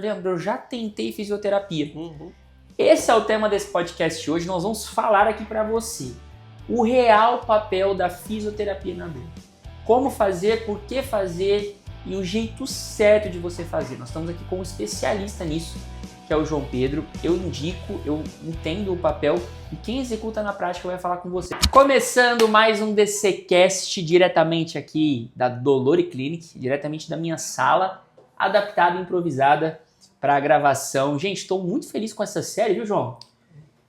Leandro, eu já tentei fisioterapia. Esse é o tema desse podcast de hoje. Nós vamos falar aqui para você o real papel da fisioterapia na dor. Como fazer, por que fazer e o jeito certo de você fazer. Nós estamos aqui com um especialista nisso, que é o João Pedro. Eu indico, eu entendo o papel e quem executa na prática vai falar com você. Começando mais um DCcast diretamente aqui da Dolore Clinic, diretamente da minha sala, adaptada e improvisada para a gravação. Gente, estou muito feliz com essa série, viu, João?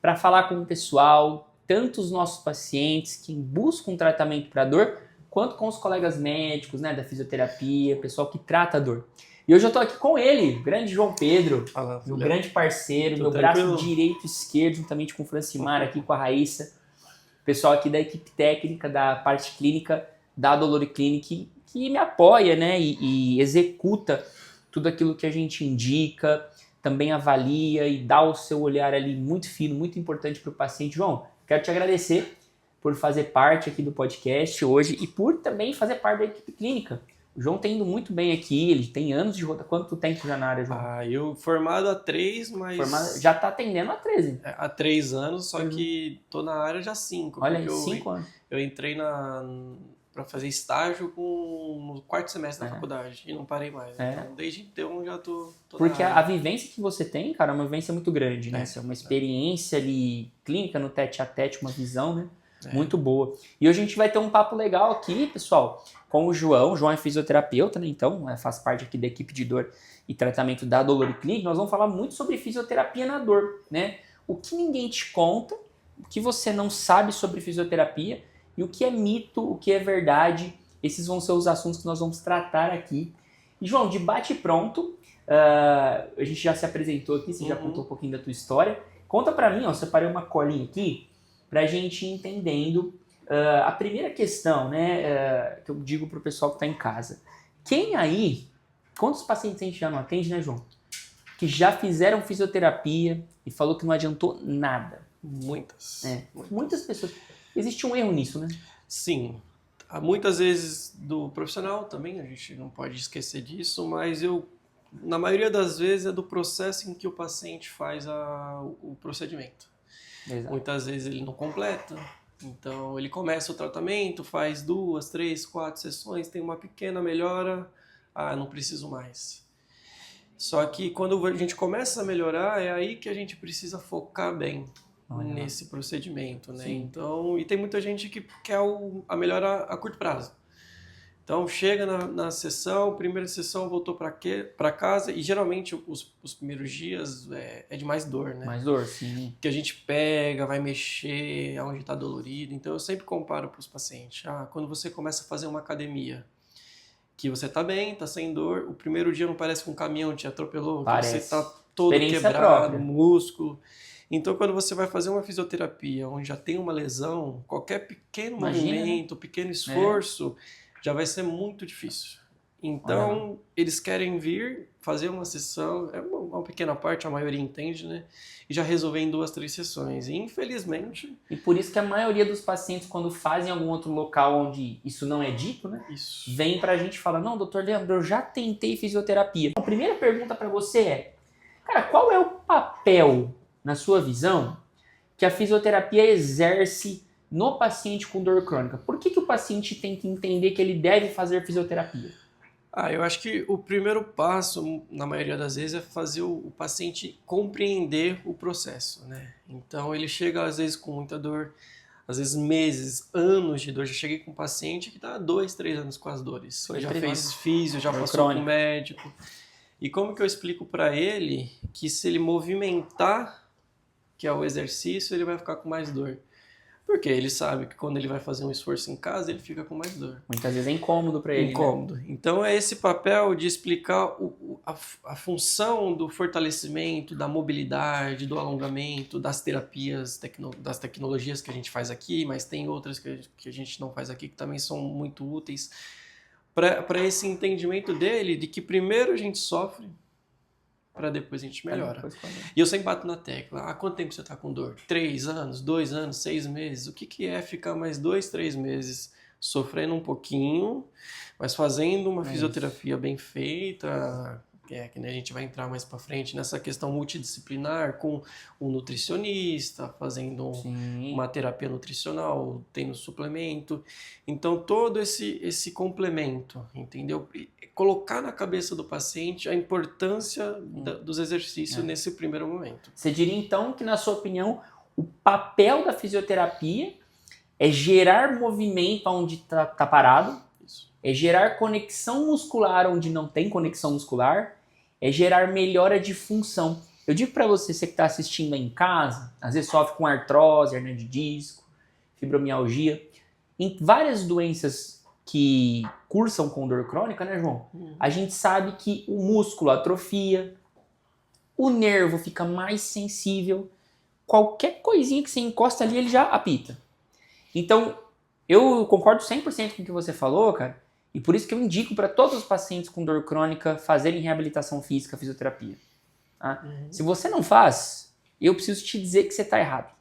Para falar com o pessoal, tanto os nossos pacientes que buscam tratamento para dor, quanto com os colegas médicos, né, da fisioterapia, pessoal que trata a dor. E hoje eu estou aqui com ele, o grande João Pedro, meu grande parceiro, meu braço direito e esquerdo, juntamente com o Francimar, aqui com a Raíssa, pessoal aqui da equipe técnica, da parte clínica da Dolore Clinic, que me apoia, né, e executa tudo aquilo que a gente indica, também avalia e dá o seu olhar ali muito fino, muito importante para o paciente. João, quero te agradecer por fazer parte aqui do podcast hoje e por também fazer parte da equipe clínica. O João tá indo muito bem aqui, ele tem anos de rotação. Quanto tempo já na área, João? Eu formado há 3, mas... Já tá atendendo há 13. Há 3 anos, só que tô na área já há 5. Olha aí, 5 anos. Eu entrei para fazer estágio no 4º semestre da faculdade e não parei mais. Então, desde então já tô porque na área. A vivência que você tem, cara, é uma vivência muito grande, né? É uma experiência ali clínica no tete-a-tete, uma visão, né? Muito boa. E hoje a gente vai ter um papo legal aqui, pessoal, com o João. O João é fisioterapeuta, né? Então faz parte aqui da equipe de dor e tratamento da Dolore Clinic. Nós vamos falar muito sobre fisioterapia na dor, né? O que ninguém te conta, o que você não sabe sobre fisioterapia e o que é mito, o que é verdade. Esses vão ser os assuntos que nós vamos tratar aqui. E, João, de bate pronto, a gente já se apresentou aqui, você já contou um pouquinho da tua história. Conta pra mim, ó, eu separei uma colinha aqui pra gente ir entendendo a primeira questão, né, que eu digo pro pessoal que tá em casa. Quantos pacientes a gente já não atende, né, João? Que já fizeram fisioterapia e falou que não adiantou nada. Muitas. Muitas pessoas. Existe um erro nisso, né? Sim. Muitas vezes do profissional também, a gente não pode esquecer disso, mas na maioria das vezes é do processo em que o paciente faz o procedimento. Exato. Muitas vezes ele não completa, então ele começa o tratamento, faz 2, 3, 4 sessões, tem uma pequena melhora, não preciso mais. Só que quando a gente começa a melhorar, é aí que a gente precisa focar bem nesse procedimento, né? Então, e tem muita gente que quer a melhora a curto prazo. Então, chega na sessão, primeira sessão, voltou para casa e geralmente os primeiros dias é de mais dor, né? Mais dor, sim. Que a gente pega, vai mexer, onde está dolorido. Então, eu sempre comparo para os pacientes. Quando você começa a fazer uma academia, que você está bem, está sem dor, o primeiro dia não parece que um caminhão te atropelou, Parece. você está todo quebrado, própria. músculo. Então, quando você vai fazer uma fisioterapia onde já tem uma lesão, qualquer pequeno movimento, pequeno esforço, já vai ser muito difícil. Então, eles querem vir, fazer uma sessão, é uma pequena parte, a maioria entende, né? E já resolver em 2, 3 sessões. E, infelizmente... E por isso que a maioria dos pacientes, quando fazem em algum outro local onde isso não é dito, né? Vem pra gente e fala, não, doutor Leandro, eu já tentei fisioterapia. A primeira pergunta pra você é, cara, qual é o papel, na sua visão, que a fisioterapia exerce no paciente com dor crônica? Por que o paciente tem que entender que ele deve fazer fisioterapia? Eu acho que o primeiro passo, na maioria das vezes, é fazer o paciente compreender o processo, né? Então, ele chega, às vezes, com muita dor, às vezes meses, anos de dor. Já cheguei com um paciente que está há 2, 3 anos com as dores. Ele já fez físio, já passou com o médico. E como que eu explico para ele que se ele movimentar, que é o exercício, ele vai ficar com mais dor? Porque ele sabe que quando ele vai fazer um esforço em casa, ele fica com mais dor. Muitas vezes é incômodo para ele. Incômodo. Né? Então é esse papel de explicar a função do fortalecimento, da mobilidade, do alongamento, das terapias, das tecnologias que a gente faz aqui, mas tem outras que a gente não faz aqui que também são muito úteis para esse entendimento dele de que primeiro a gente sofre para depois a gente melhora. E eu sempre bato na tecla. Há quanto tempo você está com dor? 3 anos, 2 anos, 6 meses? O que é ficar mais 2, 3 meses sofrendo um pouquinho, mas fazendo uma fisioterapia bem feita, que a gente vai entrar mais para frente nessa questão multidisciplinar, com um nutricionista, fazendo uma terapia nutricional, tendo suplemento. Então, todo esse complemento, entendeu? E colocar na cabeça do paciente a importância dos exercícios nesse primeiro momento. Você diria, então, que, na sua opinião, o papel da fisioterapia é gerar movimento onde está parado, é gerar conexão muscular onde não tem conexão muscular, é gerar melhora de função. Eu digo para você que está assistindo aí em casa, às vezes sofre com artrose, hernia de disco, fibromialgia, em várias doenças que cursam com dor crônica, né, João? A gente sabe que o músculo atrofia, o nervo fica mais sensível, qualquer coisinha que você encosta ali, ele já apita. Então, eu concordo 100% com o que você falou, cara, e por isso que eu indico para todos os pacientes com dor crônica fazerem reabilitação física, fisioterapia. Tá? Se você não faz, eu preciso te dizer que você está errado.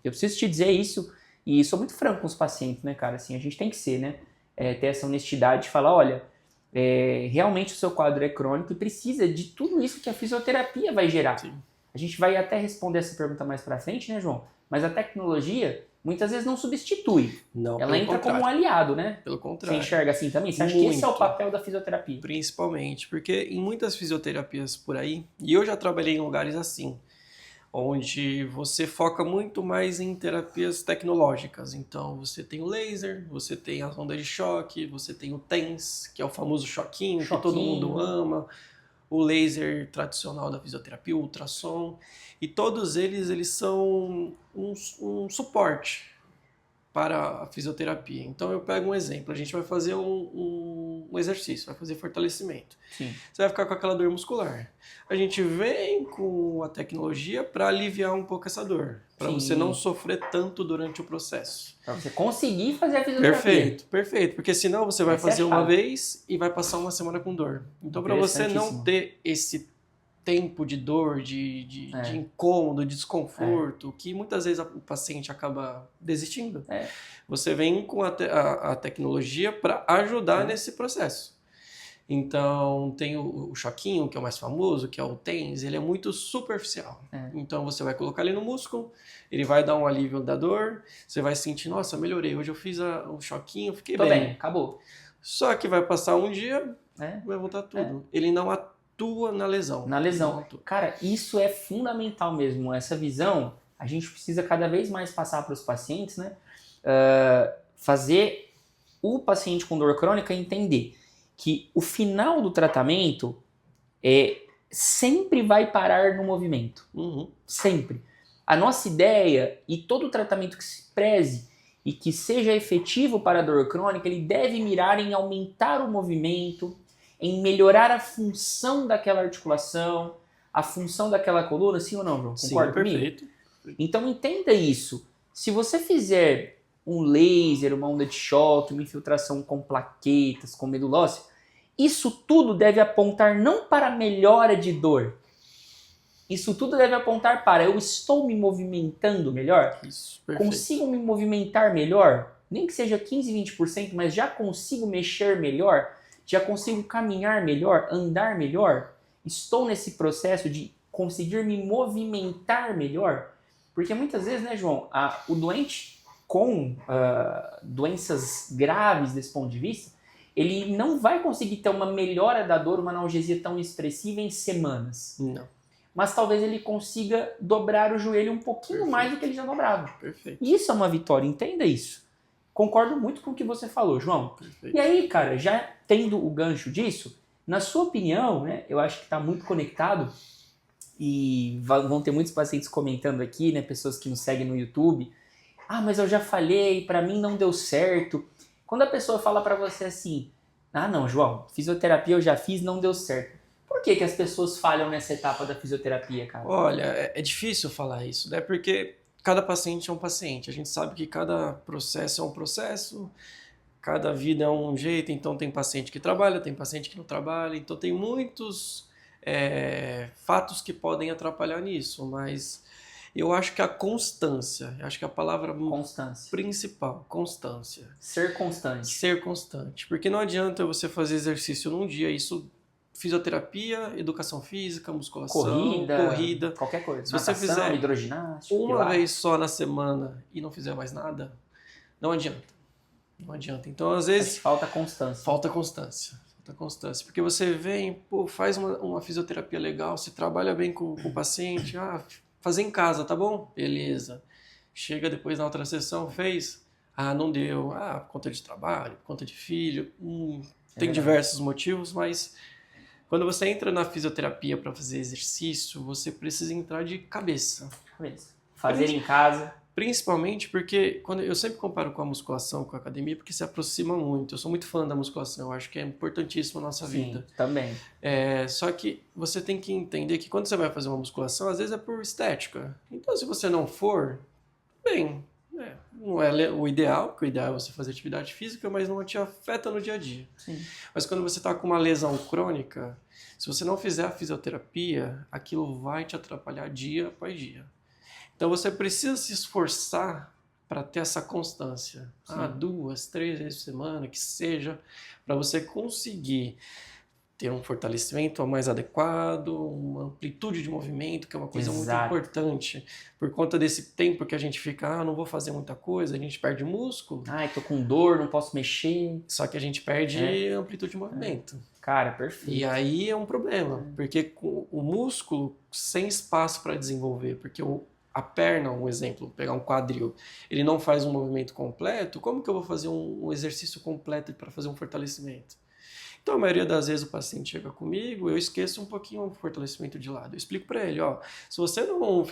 Eu preciso te dizer isso, e sou muito franco com os pacientes, né, cara? Assim, a gente tem que ser, né? Ter essa honestidade de falar, olha, realmente o seu quadro é crônico e precisa de tudo isso que a fisioterapia vai gerar. Sim. A gente vai até responder essa pergunta mais para frente, né, João? Mas a tecnologia muitas vezes não substitui. Não, ela entra como um aliado, né? Pelo contrário. Você enxerga assim também? Você acha que esse é o papel da fisioterapia? Principalmente, porque em muitas fisioterapias por aí, e eu já trabalhei em lugares assim, onde você foca muito mais em terapias tecnológicas. Então, você tem o laser, você tem a onda de choque, você tem o TENS, que é o famoso choquinho que todo mundo ama, o laser tradicional da fisioterapia, o ultrassom, e todos eles são um suporte para a fisioterapia. Então eu pego um exemplo, a gente vai fazer um exercício, vai fazer fortalecimento. Sim. Você vai ficar com aquela dor muscular. A gente vem com a tecnologia para aliviar um pouco essa dor, para você não sofrer tanto durante o processo. Para você conseguir fazer a fisioterapia. Perfeito, porque senão você vai fazer uma vez e vai passar uma semana com dor. Então para você não ter esse tempo de dor, de incômodo, de desconforto, que muitas vezes o paciente acaba desistindo. Você vem com a tecnologia para ajudar nesse processo. Então, tem o choquinho, que é o mais famoso, que é o TENS, ele é muito superficial. Então, você vai colocar ele no músculo, ele vai dar um alívio da dor, você vai sentir, nossa, melhorei, hoje eu fiz o choquinho, fiquei bem. Acabou. Só que vai passar um dia, vai voltar tudo. Ele não atua na lesão. Na lesão. Cara, isso é fundamental mesmo. Essa visão, a gente precisa cada vez mais passar para os pacientes, né? Fazer o paciente com dor crônica entender que o final do tratamento sempre vai parar no movimento. Sempre. A nossa ideia e todo tratamento que se preze e que seja efetivo para a dor crônica, ele deve mirar em aumentar o movimento, em melhorar a função daquela articulação, a função daquela coluna, sim ou não, João? Concorda comigo? Perfeito. Então entenda isso. Se você fizer um laser, uma onda de choque, uma infiltração com plaquetas, com medula óssea, isso tudo deve apontar não para a melhora de dor. Isso tudo deve apontar para eu estou me movimentando melhor? Isso, perfeito. Consigo me movimentar melhor? Nem que seja 15, 20%, mas já consigo mexer melhor? Já consigo caminhar melhor, andar melhor? Estou nesse processo de conseguir me movimentar melhor? Porque muitas vezes, né, João, o doente com doenças graves desse ponto de vista, ele não vai conseguir ter uma melhora da dor, uma analgesia tão expressiva em semanas. Não. Mas talvez ele consiga dobrar o joelho um pouquinho mais do que ele já dobrava. Perfeito. Isso é uma vitória, entenda isso. Concordo muito com o que você falou, João. Perfeito. E aí, cara, já tendo o gancho disso, na sua opinião, né, eu acho que está muito conectado e vão ter muitos pacientes comentando aqui, né, pessoas que nos seguem no YouTube. Mas eu já falhei, para mim não deu certo. Quando a pessoa fala para você assim, não, João, fisioterapia eu já fiz, não deu certo. Por que as pessoas falham nessa etapa da fisioterapia, cara? Olha, é difícil falar isso, né? Porque cada paciente é um paciente. A gente sabe que cada processo é um processo, cada vida é um jeito. Então tem paciente que trabalha, tem paciente que não trabalha. Então tem muitos fatos que podem atrapalhar nisso. Mas eu acho que a constância, acho que a palavra principal, constância. Ser constante. Ser constante. Porque não adianta você fazer exercício num dia, isso fisioterapia, educação física, musculação, corrida. Qualquer coisa. Se você fizer hidroginástica, uma vez só na semana e não fizer mais nada, não adianta. Não adianta. Então, às vezes... Falta constância. Falta constância. Porque você vem, faz uma fisioterapia legal, você trabalha bem com o paciente, fazer em casa, tá bom? Beleza. Chega depois na outra sessão, fez? Não deu. Conta de trabalho, conta de filho. Tem diversos motivos, mas quando você entra na fisioterapia para fazer exercício, você precisa entrar de cabeça. Fazer em casa. Principalmente porque eu sempre comparo com a musculação, com a academia, porque se aproxima muito. Eu sou muito fã da musculação, eu acho que é importantíssimo na nossa vida. Também. Só que você tem que entender que quando você vai fazer uma musculação, às vezes é por estética. Então, se você não for, bem, não é o ideal, porque o ideal é você fazer atividade física, mas não te afeta no dia a dia. Sim. Mas quando você está com uma lesão crônica, se você não fizer a fisioterapia, aquilo vai te atrapalhar dia após dia. Então você precisa se esforçar para ter essa constância. 2, 3 vezes por semana, que seja, para você conseguir ter um fortalecimento mais adequado, uma amplitude de movimento, que é uma coisa muito importante. Por conta desse tempo que a gente fica, não vou fazer muita coisa, a gente perde músculo. Tô com dor, não posso mexer. Só que a gente perde amplitude de movimento. Cara, perfeito. E aí é um problema, porque o músculo sem espaço para desenvolver, porque a perna, um exemplo, pegar um quadril, ele não faz um movimento completo, como que eu vou fazer um exercício completo para fazer um fortalecimento? Então, a maioria das vezes o paciente chega comigo, eu esqueço um pouquinho o fortalecimento de lado. Eu explico para ele, se você não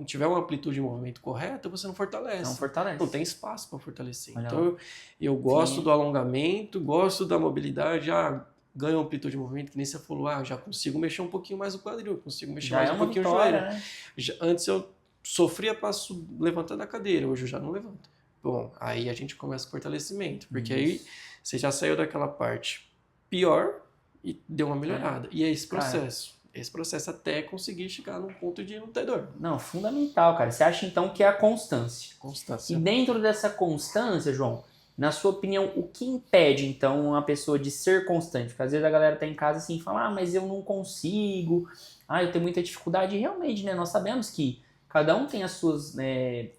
tiver uma amplitude de movimento correta, você não fortalece. Não fortalece. Não tem espaço para fortalecer. Então, eu gosto do alongamento, gosto da mobilidade, ganho amplitude de movimento, que nem você falou, já consigo mexer um pouquinho mais o quadril, consigo mexer mais um pouquinho o joelho. Né? Antes eu sofria passo levantando a cadeira, hoje eu já não levanto. Bom, aí a gente começa com fortalecimento, porque aí você já saiu daquela parte pior e deu uma melhorada. E é esse processo. Esse processo até conseguir chegar num ponto de não ter dor. Não, fundamental, cara. Você acha então que é a constância. Constância. E dentro dessa constância, João, na sua opinião, o que impede então uma pessoa de ser constante? Porque às vezes a galera tá em casa assim e fala, mas eu não consigo, eu tenho muita dificuldade. E realmente, né, nós sabemos que cada um tem as suas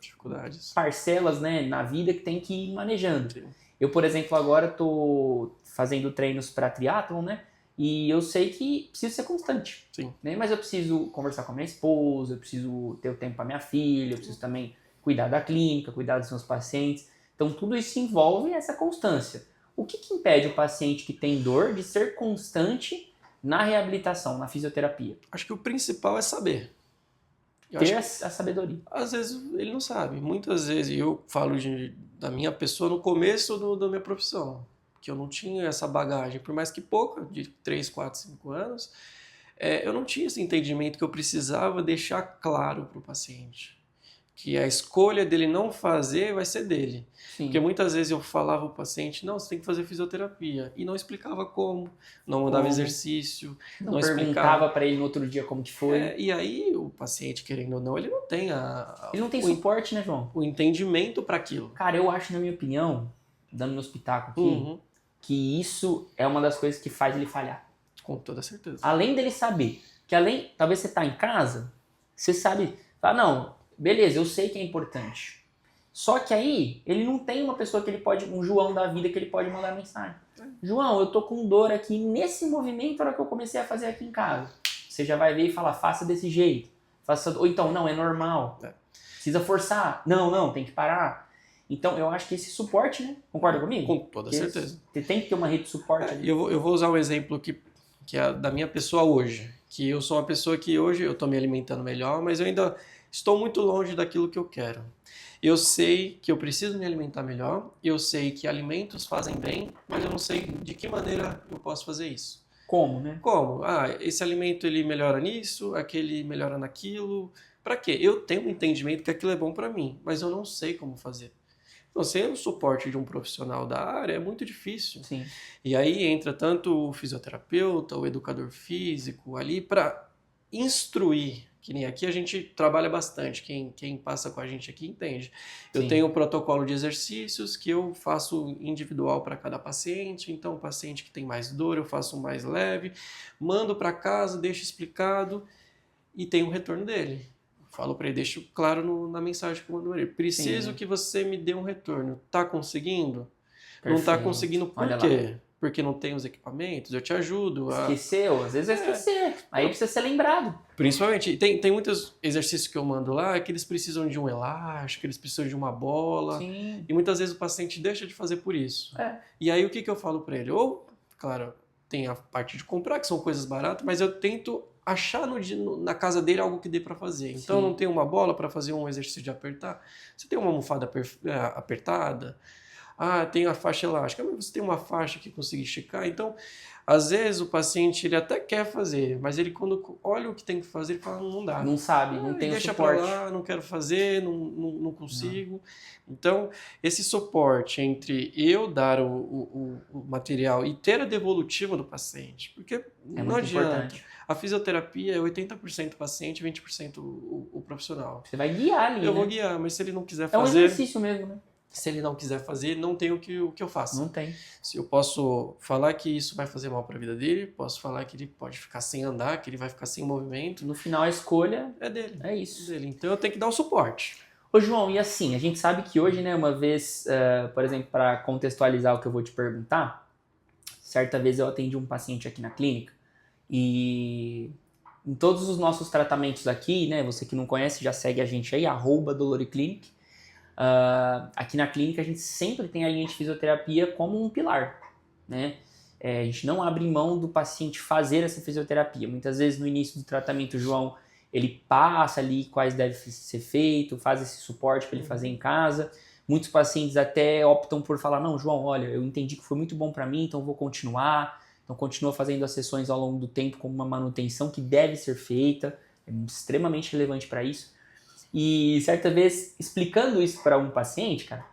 dificuldades, parcelas, né, na vida que tem que ir manejando. Sim. Eu, por exemplo, agora estou fazendo treinos para triatlon, né? E eu sei que preciso ser constante. Sim. Né? Mas eu preciso conversar com a minha esposa, eu preciso ter o tempo para minha filha, eu preciso também cuidar da clínica, cuidar dos meus pacientes. Então, tudo isso envolve essa constância. O que impede o paciente que tem dor de ser constante na reabilitação, na fisioterapia? Acho que o principal é saber. Ter a sabedoria. Às vezes ele não sabe. Muitas vezes, eu falo da minha pessoa no começo da minha profissão, que eu não tinha essa bagagem, por mais que pouca, de 3, 4, 5 anos, eu não tinha esse entendimento que eu precisava deixar claro para o paciente. Que a escolha dele não fazer vai ser dele. Sim. Porque muitas vezes eu falava ao paciente, não, você tem que fazer fisioterapia. E não explicava como, não mandava exercício, não perguntava para ele no outro dia como que foi. E aí o paciente, querendo ou não, ele não tem ele não tem suporte, né, João? O entendimento para aquilo. Cara, eu acho, na minha opinião, dando meu espetáculo aqui, que isso é uma das coisas que faz ele falhar. Com toda certeza. Além dele saber, talvez você tá em casa, você sabe, não, beleza, eu sei que é importante. Só que aí, ele não tem uma pessoa que ele pode, um João da vida que ele pode mandar mensagem. João, eu tô com dor aqui nesse movimento na hora que eu comecei a fazer aqui em casa. Você já vai ver e falar, faça desse jeito. Ou então, não, é normal. Precisa forçar. Não, tem que parar. Então, eu acho que esse suporte, né? Concorda comigo? Com toda certeza. Você tem que ter uma rede de suporte. Eu vou usar um exemplo que é da minha pessoa hoje. Que eu sou uma pessoa que hoje eu tô me alimentando melhor, mas eu ainda estou muito longe daquilo que eu quero. Eu sei que eu preciso me alimentar melhor, eu sei que alimentos fazem bem, mas eu não sei de que maneira eu posso fazer isso. Como, né? Como? Esse alimento ele melhora nisso, aquele melhora naquilo. Para quê? Eu tenho um entendimento que aquilo é bom para mim, mas eu não sei como fazer. Então, sem o suporte de um profissional da área é muito difícil. Sim. E aí entra tanto o fisioterapeuta, o educador físico ali para instruir Que nem aqui a gente trabalha bastante, quem passa com a gente aqui entende. Eu Sim. tenho um protocolo de exercícios que eu faço individual para cada paciente, então o paciente que tem mais dor eu faço um mais leve, mando para casa, deixo explicado e tem o retorno dele. Falo para ele, deixo claro na mensagem que eu mando para ele. Preciso Sim. que você me dê um retorno. Tá conseguindo? Não Perfeito. tá conseguindo por Olha quê? lá. Porque não tem os equipamentos, eu te ajudo. Esqueceu, às vezes vai esquecer. Aí precisa ser lembrado. Principalmente, tem muitos exercícios que eu mando lá que eles precisam de um elástico, eles precisam de uma bola. Sim. E muitas vezes o paciente deixa de fazer por isso. E aí o que eu falo para ele? Ou, claro, tem a parte de comprar, que são coisas baratas, mas eu tento achar na casa dele algo que dê para fazer. Então, Sim. não tem uma bola para fazer um exercício de apertar? Você tem uma almofada apertada? Ah, tem a faixa elástica, mas você tem uma faixa que consegue esticar. Então, às vezes o paciente ele até quer fazer, mas ele quando olha o que tem que fazer, ele fala, não dá. Não sabe, não tem o deixa suporte. pra lá, não quero fazer, não consigo. Então, esse suporte entre eu dar o material e ter a devolutiva do paciente, porque não adianta. Importante. A fisioterapia é 80% paciente, 20% o profissional. Você vai guiar ali, Eu vou né? guiar, mas se ele não quiser É um fazer... exercício mesmo, né? Se ele não quiser fazer, não tem o que eu faço. Não tem. Se eu posso falar que isso vai fazer mal para a vida dele, posso falar que ele pode ficar sem andar, que ele vai ficar sem movimento. No final, a escolha é dele. É isso. É dele. Então eu tenho que dar um suporte. Ô, João, e assim, a gente sabe que hoje, né, uma vez, por exemplo, para contextualizar o que eu vou te perguntar, certa vez eu atendi um paciente aqui na clínica e em todos os nossos tratamentos aqui, né, você que não conhece, já segue a gente aí, @Doloriclinic. Aqui na clínica a gente sempre tem a linha de fisioterapia como um pilar, né? A gente não abre mão do paciente fazer essa fisioterapia. Muitas vezes no início do tratamento o João ele passa ali quais deve ser feito, faz esse suporte para ele fazer em casa. Muitos pacientes até optam por falar, não, João, olha, eu entendi que foi muito bom para mim, então vou continuar. Então continua fazendo as sessões ao longo do tempo como uma manutenção que deve ser feita, é extremamente relevante para isso. E certa vez, explicando isso para um paciente, cara,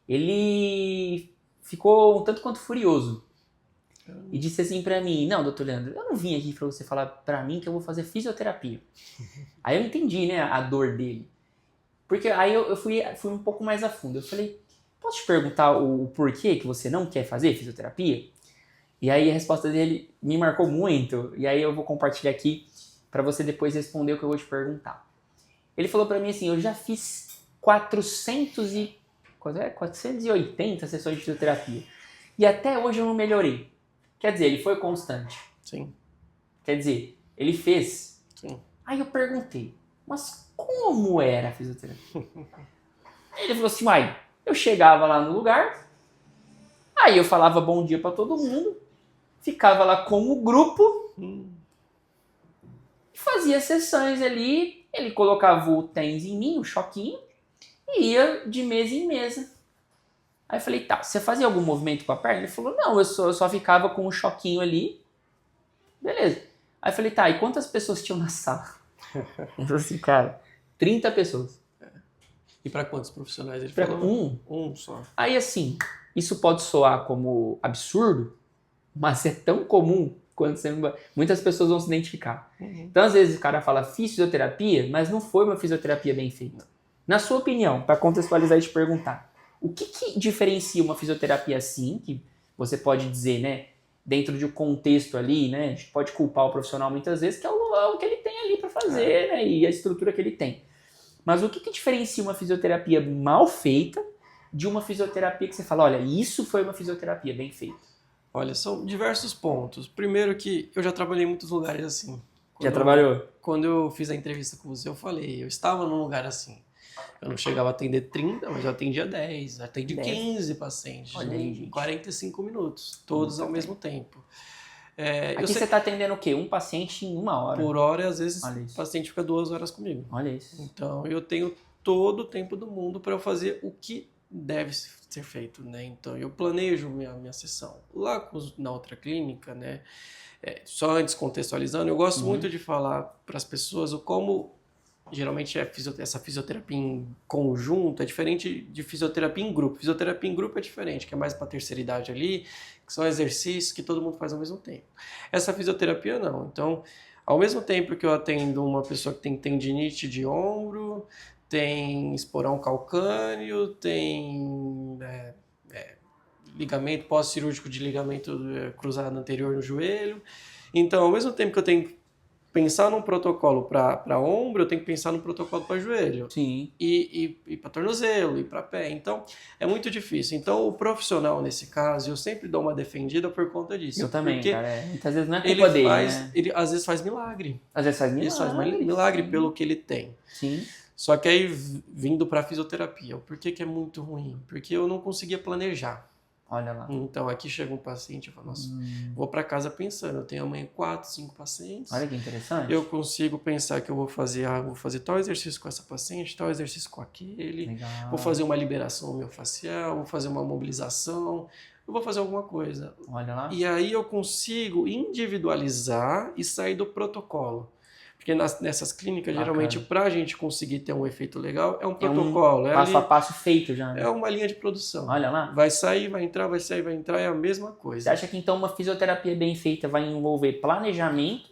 ele ficou um tanto quanto furioso. E disse assim para mim, não, doutor Leandro, eu não vim aqui para você falar para mim que eu vou fazer fisioterapia. Aí eu entendi, né, a dor dele. Porque aí eu fui um pouco mais a fundo. Eu falei, posso te perguntar o porquê que você não quer fazer fisioterapia? E aí a resposta dele me marcou muito. E aí eu vou compartilhar aqui para você depois responder o que eu vou te perguntar. Ele falou para mim assim, eu já fiz 480 sessões de fisioterapia. E até hoje eu não melhorei. Quer dizer, ele foi constante. Sim. Quer dizer, ele fez. Sim. Aí eu perguntei, mas como era a fisioterapia? Ele falou assim, eu chegava lá no lugar, aí eu falava bom dia para todo mundo, ficava lá como grupo, fazia sessões ali, ele colocava o TENS em mim, o choquinho, e ia de mesa em mesa. Aí eu falei, tá, você fazia algum movimento com a perna? Ele falou, não, eu só ficava com o choquinho ali. Beleza. Aí eu falei, tá, e quantas pessoas tinham na sala? Ele falou assim, cara, 30 pessoas. E para quantos profissionais ele Pra falou? Um só. Aí assim, isso pode soar como absurdo, mas é tão comum quando muitas pessoas vão se identificar. Então às vezes o cara fala fisioterapia, mas não foi uma fisioterapia bem feita. Na sua opinião, para contextualizar e te perguntar, o que diferencia uma fisioterapia assim, que você pode dizer, né, dentro de um contexto ali, né, a gente pode culpar o profissional muitas vezes, que é o que ele tem ali para fazer, né, e a estrutura que ele tem. Mas o que diferencia uma fisioterapia mal feita de uma fisioterapia que você fala, olha, isso foi uma fisioterapia bem feita? Olha, são diversos pontos. Primeiro que eu já trabalhei em muitos lugares assim. Trabalhou? Quando eu fiz a entrevista com você, eu falei, eu estava num lugar assim. Eu não chegava a atender 30, mas eu atendia 10, atendi 15 pacientes. Olha aí, gente. 45 minutos, todos ao mesmo tempo. Aqui você está atendendo o quê? Um paciente em 1 hora? Por hora, às vezes o paciente fica 2 horas comigo. Olha isso. Então, eu tenho todo o tempo do mundo para eu fazer o que deve ser feito, né? Então, eu planejo minha sessão. Lá na outra clínica, né? Só antes contextualizando, eu gosto muito de falar para as pessoas como geralmente essa fisioterapia em conjunto é diferente de fisioterapia em grupo. Fisioterapia em grupo é diferente, que é mais para a terceira idade ali, que são exercícios que todo mundo faz ao mesmo tempo. Essa fisioterapia não. Então, Ao mesmo tempo que eu atendo uma pessoa que tem tendinite de ombro, tem esporão calcâneo, tem ligamento pós-cirúrgico de ligamento cruzado anterior no joelho. Então, ao mesmo tempo que eu tenho que pensar num protocolo para ombro, eu tenho que pensar num protocolo para joelho. Sim. E para tornozelo, e para pé. Então, é muito difícil. Então, o profissional, nesse caso, eu sempre dou uma defendida por conta disso. Eu também, porque cara. Muitas vezes não é culpa dele, né? Ele às vezes faz milagre. Às vezes faz milagre. Isso faz milagre pelo que ele tem. Sim. Só que aí, vindo para fisioterapia, por que é muito ruim? Porque eu não conseguia planejar. Olha lá. Então, aqui chega um paciente e fala, nossa, vou para casa pensando, eu tenho amanhã 4, 5 pacientes. Olha que interessante. Eu consigo pensar que eu vou fazer tal exercício com essa paciente, tal exercício com aquele. Legal. Vou fazer uma liberação miofascial, vou fazer uma mobilização, eu vou fazer alguma coisa. Olha lá. E aí eu consigo individualizar e sair do protocolo. Porque nessas clínicas, geralmente, para a gente conseguir ter um efeito legal, é um protocolo. Passo a passo feito já. Né? É uma linha de produção. Olha lá. Vai sair, vai entrar, vai sair, vai entrar, é a mesma coisa. Você acha que então uma fisioterapia bem feita vai envolver planejamento,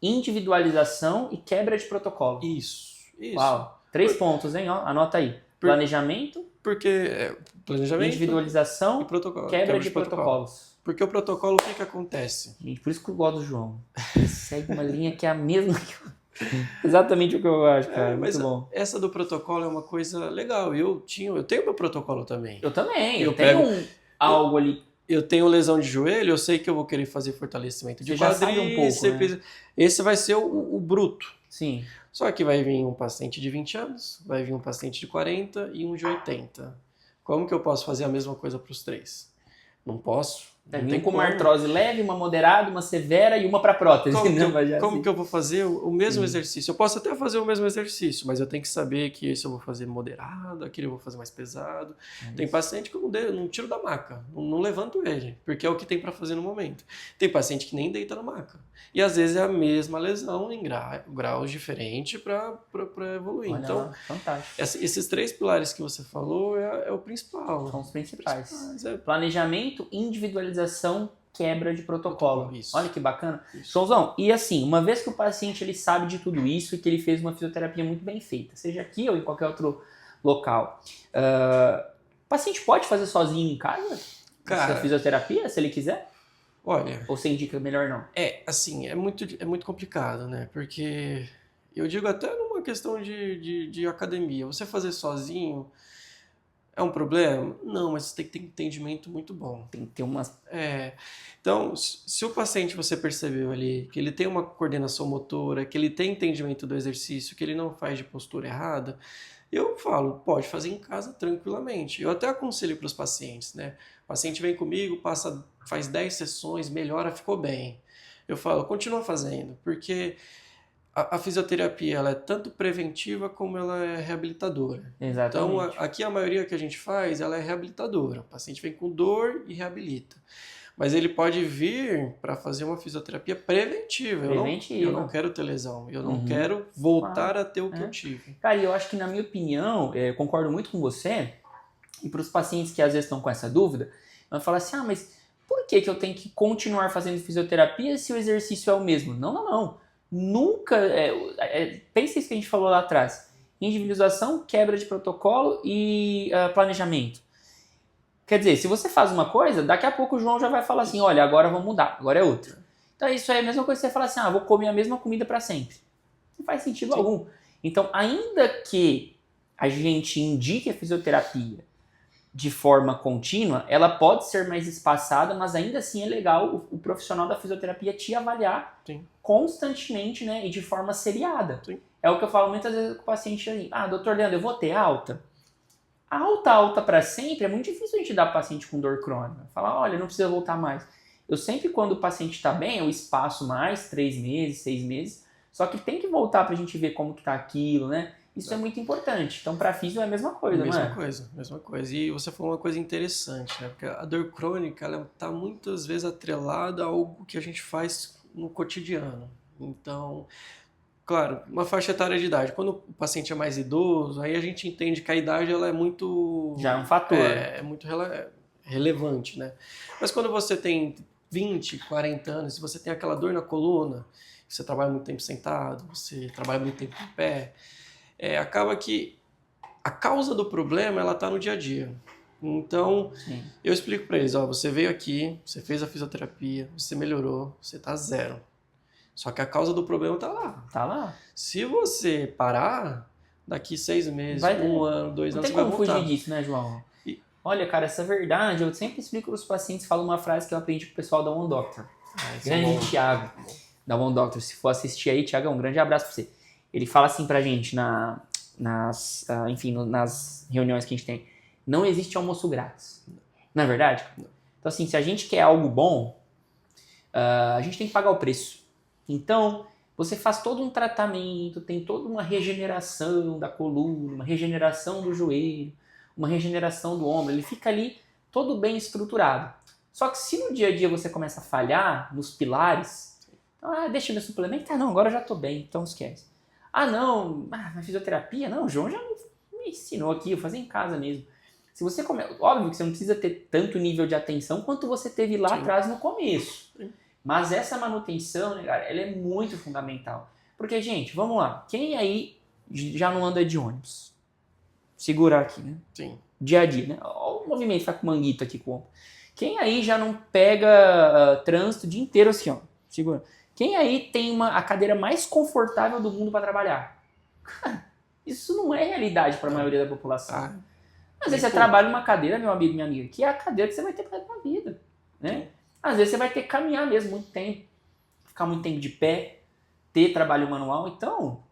individualização e quebra de protocolo? Isso. Uau. 3 pontos, hein? Ó, anota aí. Planejamento, planejamento, individualização e protocolo. Quebra de protocolos. Porque o protocolo, o que acontece? Gente, por isso que eu gosto do João. Ele segue uma linha que é a mesma que eu... Exatamente o que eu acho, cara. Mas muito bom. Essa do protocolo é uma coisa legal. Eu tenho meu protocolo também. Eu também. Eu tenho algo ali. Eu tenho lesão de joelho, eu sei que eu vou querer fazer fortalecimento de quadríceps. Um pouco, né? Esse vai ser o bruto. Sim. Só que vai vir um paciente de 20 anos, vai vir um paciente de 40 e um de 80. Como que eu posso fazer a mesma coisa para os 3? Não posso. Não tem com uma artrose leve, uma moderada, uma severa e uma para prótese. Como que eu vou fazer o mesmo exercício? Eu posso até fazer o mesmo exercício, mas eu tenho que saber que esse eu vou fazer moderado, aquele eu vou fazer mais pesado. Tem paciente que eu não tiro da maca, não levanto ele, porque é o que tem para fazer no momento. Tem paciente que nem deita na maca. E às vezes é a mesma lesão em graus diferentes para evoluir. Olha então, lá, fantástico. Esses 3 pilares que você falou é o principal. São os principais. Planejamento, individualização, quebra de protocolo. Isso. Olha que bacana. Joãozão, e assim, uma vez que o paciente ele sabe de tudo isso e que ele fez uma fisioterapia muito bem feita, seja aqui ou em qualquer outro local, o paciente pode fazer sozinho em casa? Cara, essa fisioterapia, se ele quiser? Olha... Ou você indica melhor não? Assim, é muito complicado, né? Porque eu digo até numa questão de academia. Você fazer sozinho é um problema? Não, mas você tem que ter entendimento muito bom. Tem que ter umas... Então, se o paciente você percebeu ali que ele tem uma coordenação motora, que ele tem entendimento do exercício, que ele não faz de postura errada, eu falo, pode fazer em casa tranquilamente. Eu até aconselho para os pacientes, né? O paciente vem comigo, faz 10 sessões, melhora, ficou bem. Eu falo, continua fazendo, porque a fisioterapia ela é tanto preventiva como ela é reabilitadora. Exatamente. Então, aqui a maioria que a gente faz, ela é reabilitadora. O paciente vem com dor e reabilita. Mas ele pode vir para fazer uma fisioterapia preventiva. Eu não quero ter lesão. Eu não quero voltar a ter o que eu tive. Cara, eu acho que, na minha opinião, eu concordo muito com você. E para os pacientes que às vezes estão com essa dúvida, vão falar assim, mas por que eu tenho que continuar fazendo fisioterapia se o exercício é o mesmo? Não. Nunca... pensa isso que a gente falou lá atrás. Individualização, quebra de protocolo e planejamento. Quer dizer, se você faz uma coisa, daqui a pouco o João já vai falar assim, olha, agora vamos mudar, agora é outra. Então isso aí é a mesma coisa que você falar assim, vou comer a mesma comida para sempre. Não faz sentido algum. Então, ainda que a gente indique a fisioterapia de forma contínua, ela pode ser mais espaçada, mas ainda assim é legal o profissional da fisioterapia te avaliar constantemente, né, e de forma seriada. Sim. É o que eu falo muitas vezes com o paciente aí, doutor Leandro, eu vou ter alta? A alta para sempre é muito difícil a gente dar para o paciente com dor crônica. Falar, olha, não precisa voltar mais. Eu sempre, quando o paciente está bem, eu espaço mais, 3 meses, 6 meses, só que tem que voltar para a gente ver como que tá aquilo, né? Isso é muito importante. Então, para físio é a mesma coisa, não é? Mesma coisa. E você falou uma coisa interessante, né? Porque a dor crônica, ela está muitas vezes atrelada a algo que a gente faz no cotidiano. Então... Claro, uma faixa etária de idade. Quando o paciente é mais idoso, aí a gente entende que a idade ela é muito... Já é um fator. É muito relevante, né? Mas quando você tem 20, 40 anos, se você tem aquela dor na coluna, você trabalha muito tempo sentado, você trabalha muito tempo em pé, acaba que a causa do problema, ela tá no dia a dia. Então, Sim. eu explico para eles, você veio aqui, você fez a fisioterapia, você melhorou, você tá 0. Só que a causa do problema tá lá. Tá lá. Se você parar, daqui 6 meses, Vai 1 ano, 2 Não anos, tem você vai como voltar. fugir disso, né, João? E- Olha, cara, essa verdade, eu sempre explico para os pacientes, falo uma frase que eu aprendi com o pessoal da One Doctor. Grande Thiago, da One Doctor. Se for assistir aí, Thiago, um grande abraço pra você. Ele fala assim pra gente nas reuniões que a gente tem. Não existe almoço grátis. Não é verdade? Não. Então, assim, se a gente quer algo bom, a gente tem que pagar o preço. Então, você faz todo um tratamento, tem toda uma regeneração da coluna, uma regeneração do joelho, uma regeneração do ombro. Ele fica ali todo bem estruturado. Só que se no dia a dia você começa a falhar nos pilares, deixa meu suplemento, não, agora eu já tô bem, então esquece. Não, na fisioterapia, não, o João já me ensinou aqui, eu fazia em casa mesmo. Se você óbvio que você não precisa ter tanto nível de atenção quanto você teve lá atrás no começo. Mas essa manutenção, né, cara, ela é muito fundamental. Porque, gente, vamos lá, quem aí já não anda de ônibus? Segurar aqui, né? Sim. Dia a dia, né? Olha o movimento, tá com o manguito aqui com o ombro. Quem aí já não pega trânsito o dia inteiro assim, ó, segura. Quem aí tem a cadeira mais confortável do mundo para trabalhar? Isso não é realidade para a maioria da população. Às vezes você trabalha numa cadeira, meu amigo, minha amiga, que é a cadeira que você vai ter para a vida, né? Às vezes você vai ter que caminhar mesmo muito tempo, ficar muito tempo de pé, ter trabalho manual, então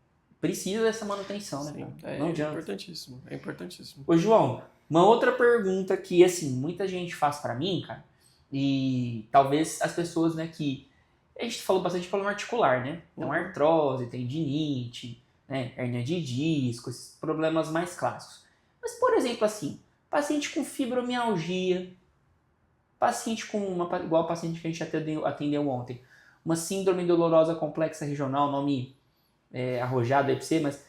precisa dessa manutenção, né? Não adianta. Importantíssimo, é importantíssimo. Ô, João, uma outra pergunta que, assim, muita gente faz pra mim, cara, e talvez as pessoas, né, que... A gente falou bastante de problema articular, né? Então, artrose, tendinite, né, hérnia de disco, esses problemas mais clássicos. Mas, por exemplo, assim, paciente com fibromialgia, paciente com igual a paciente que a gente atendeu ontem, uma síndrome dolorosa complexa regional, nome arrojado aí pra você, mas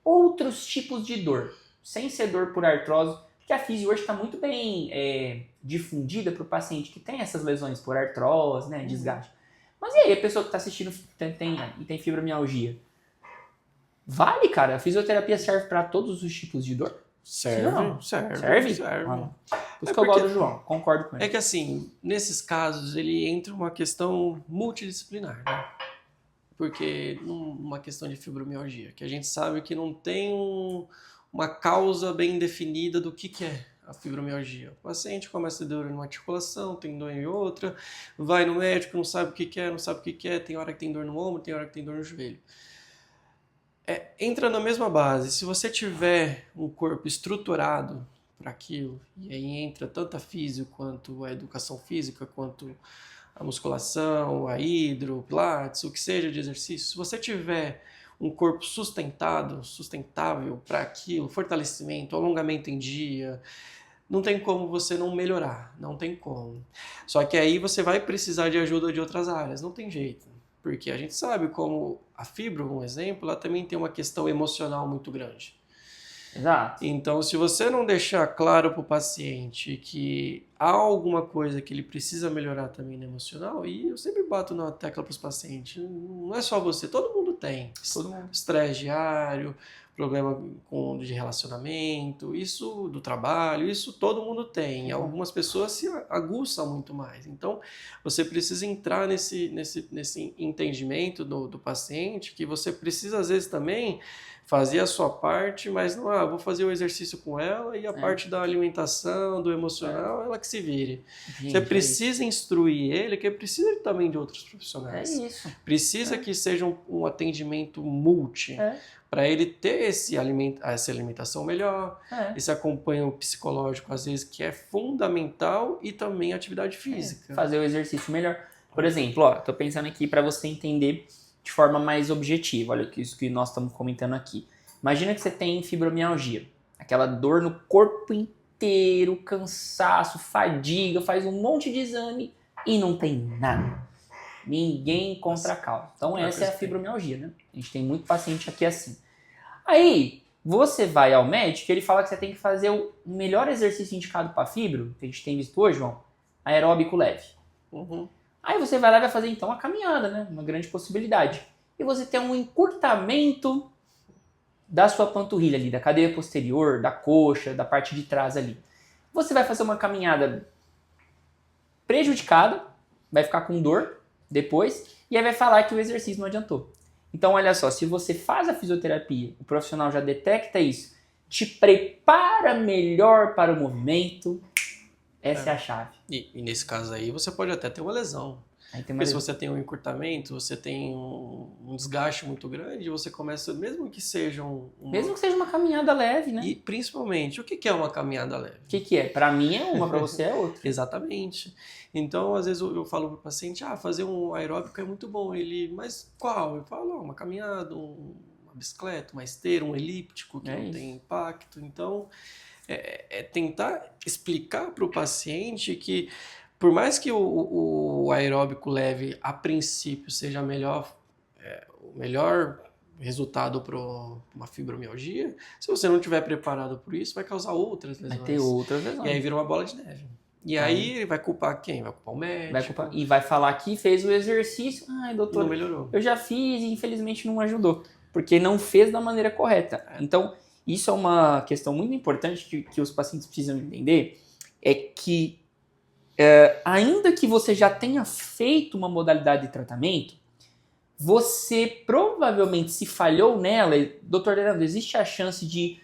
outros tipos de dor, sem ser dor por artrose, porque a fisio hoje está muito bem difundida para o paciente que tem essas lesões por artrose, né, desgaste. Mas e aí, a pessoa que está assistindo tem fibromialgia? Vale, cara? A fisioterapia serve para todos os tipos de dor? Serve. Serve? Por isso que eu gosto do João, concordo com ele. É que assim, nesses casos, ele entra uma questão multidisciplinar, né? Porque numa questão de fibromialgia, que a gente sabe que não tem uma causa bem definida do que é a fibromialgia. O paciente começa a ter dor numa articulação, tem dor em outra, vai no médico, não sabe o que é, não sabe o que é, tem hora que tem dor no ombro, tem hora que tem dor no joelho. Entra na mesma base. Se você tiver um corpo estruturado para aquilo, e aí entra tanto a físio quanto a educação física, quanto a musculação, a hidro, pilates, o que seja de exercício, se você tiver um corpo sustentável para aquilo, fortalecimento, alongamento em dia, não tem como você não melhorar, não tem como. Só que aí você vai precisar de ajuda de outras áreas, não tem jeito. Porque a gente sabe como a fibra, um exemplo, ela também tem uma questão emocional muito grande. Exato. Então, se você não deixar claro para o paciente que há alguma coisa que ele precisa melhorar também no emocional, e eu sempre bato na tecla para os pacientes, não é só você, todo mundo tem. Todo mundo. Estresse diário, problema de relacionamento, isso do trabalho, isso todo mundo tem. Algumas pessoas se aguçam muito mais. Então, você precisa entrar nesse entendimento do paciente, que você precisa, às vezes, também fazer a sua parte, mas não, vou fazer o exercício com ela e a parte da alimentação, do emocional, ela que se vire. Gente, você precisa instruir ele, que precisa também de outros profissionais. É isso. Precisa que seja um atendimento multi, para ele ter essa alimentação melhor, esse acompanho psicológico, às vezes, que é fundamental, e também atividade física. Fazer o exercício melhor. Por exemplo, tô pensando aqui para você entender de forma mais objetiva. Olha isso que nós estamos comentando aqui. Imagina que você tem fibromialgia, aquela dor no corpo inteiro, cansaço, fadiga, faz um monte de exame e não tem nada. Ninguém encontra a causa. Então essa é a fibromialgia, né? A gente tem muito paciente aqui assim. Aí você vai ao médico e ele fala que você tem que fazer o melhor exercício indicado para fibro, que a gente tem visto hoje, João, aeróbico leve. Aí você vai lá e vai fazer então a caminhada, né? Uma grande possibilidade. e você tem um encurtamento da sua panturrilha ali, da cadeia posterior, da coxa, da parte de trás ali. Você vai fazer uma caminhada prejudicada, vai ficar com dor depois, e aí vai falar que o exercício não adiantou. Então, olha só, se você faz a fisioterapia, o profissional já detecta isso, te prepara melhor para o movimento, essa é a chave. E nesse caso aí, você pode até ter uma lesão. Porque se você tem um encurtamento, você tem um desgaste muito grande, você começa, mesmo que seja mesmo que seja uma caminhada leve, né? E principalmente, o que é uma caminhada leve? O que é? Para mim é uma, para você é outra. Exatamente. Então, às vezes eu falo para o paciente, fazer um aeróbico é muito bom. Mas qual? Eu falo, uma caminhada, uma bicicleta, uma esteira, um elíptico que não tem impacto. Então, é tentar explicar para o paciente que por mais que o aeróbico leve, a princípio, seja o melhor resultado para uma fibromialgia, se você não estiver preparado por isso, vai causar outras lesões. Vai ter outras lesões. E aí vira uma bola de neve. E aí vai culpar quem? Vai culpar o médico. E vai falar que fez o exercício. Ai, doutor, não melhorou. Eu já fiz e infelizmente não ajudou. Porque não fez da maneira correta. Então, isso é uma questão muito importante que os pacientes precisam entender. É que ainda que você já tenha feito uma modalidade de tratamento, você provavelmente, se falhou nela, doutor Leandro, existe a chance de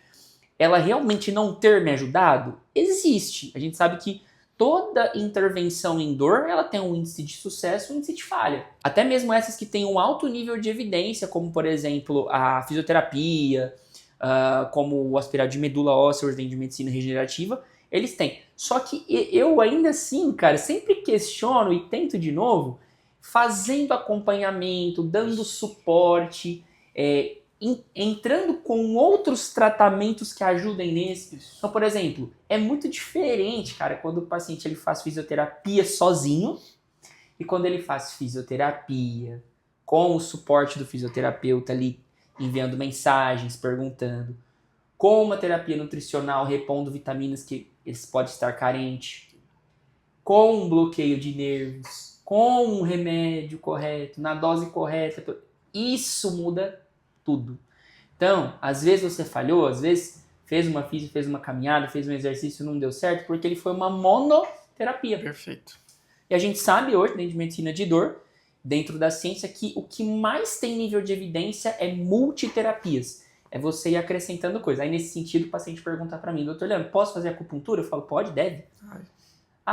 ela realmente não ter me ajudado? Existe. A gente sabe que toda intervenção em dor, ela tem um índice de sucesso e um índice de falha. Até mesmo essas que têm um alto nível de evidência, como por exemplo a fisioterapia, como o aspirado de medula óssea, o de medicina regenerativa, eles têm. Só que eu ainda assim, cara, sempre questiono e tento de novo, fazendo acompanhamento, dando suporte, entrando com outros tratamentos que ajudem nesse. Então, por exemplo, é muito diferente, cara, quando o paciente ele faz fisioterapia sozinho e quando ele faz fisioterapia com o suporte do fisioterapeuta ali, enviando mensagens, perguntando, com uma terapia nutricional, repondo vitaminas que eles podem estar carentes, com um bloqueio de nervos, com um remédio correto, na dose correta. Isso muda tudo. Então, às vezes você falhou, às vezes fez uma física, fez uma caminhada, fez um exercício e não deu certo, porque ele foi uma monoterapia. Perfeito. E a gente sabe hoje, dentro de medicina de dor, dentro da ciência, que o que mais tem nível de evidência é multiterapias. É você ir acrescentando coisa. Aí, nesse sentido, o paciente pergunta para mim, doutor Leandro, posso fazer acupuntura? Eu falo, pode, deve.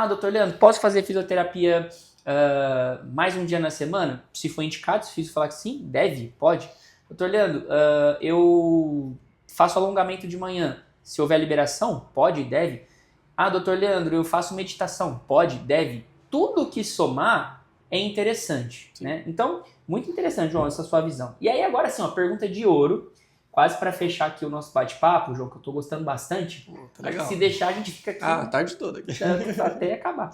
Doutor Leandro, posso fazer fisioterapia mais um dia na semana? Se for indicado, se fizer falar que sim, deve, pode. Doutor Leandro, eu faço alongamento de manhã. Se houver liberação, pode, deve. Doutor Leandro, eu faço meditação. Pode, deve. Tudo que somar é interessante, né? Então, muito interessante, João, essa sua visão. E aí, agora sim, uma pergunta de ouro, quase para fechar aqui o nosso bate-papo, João, que eu tô gostando bastante. Tá legal. Se deixar, a gente fica aqui a tarde toda aqui. até acabar.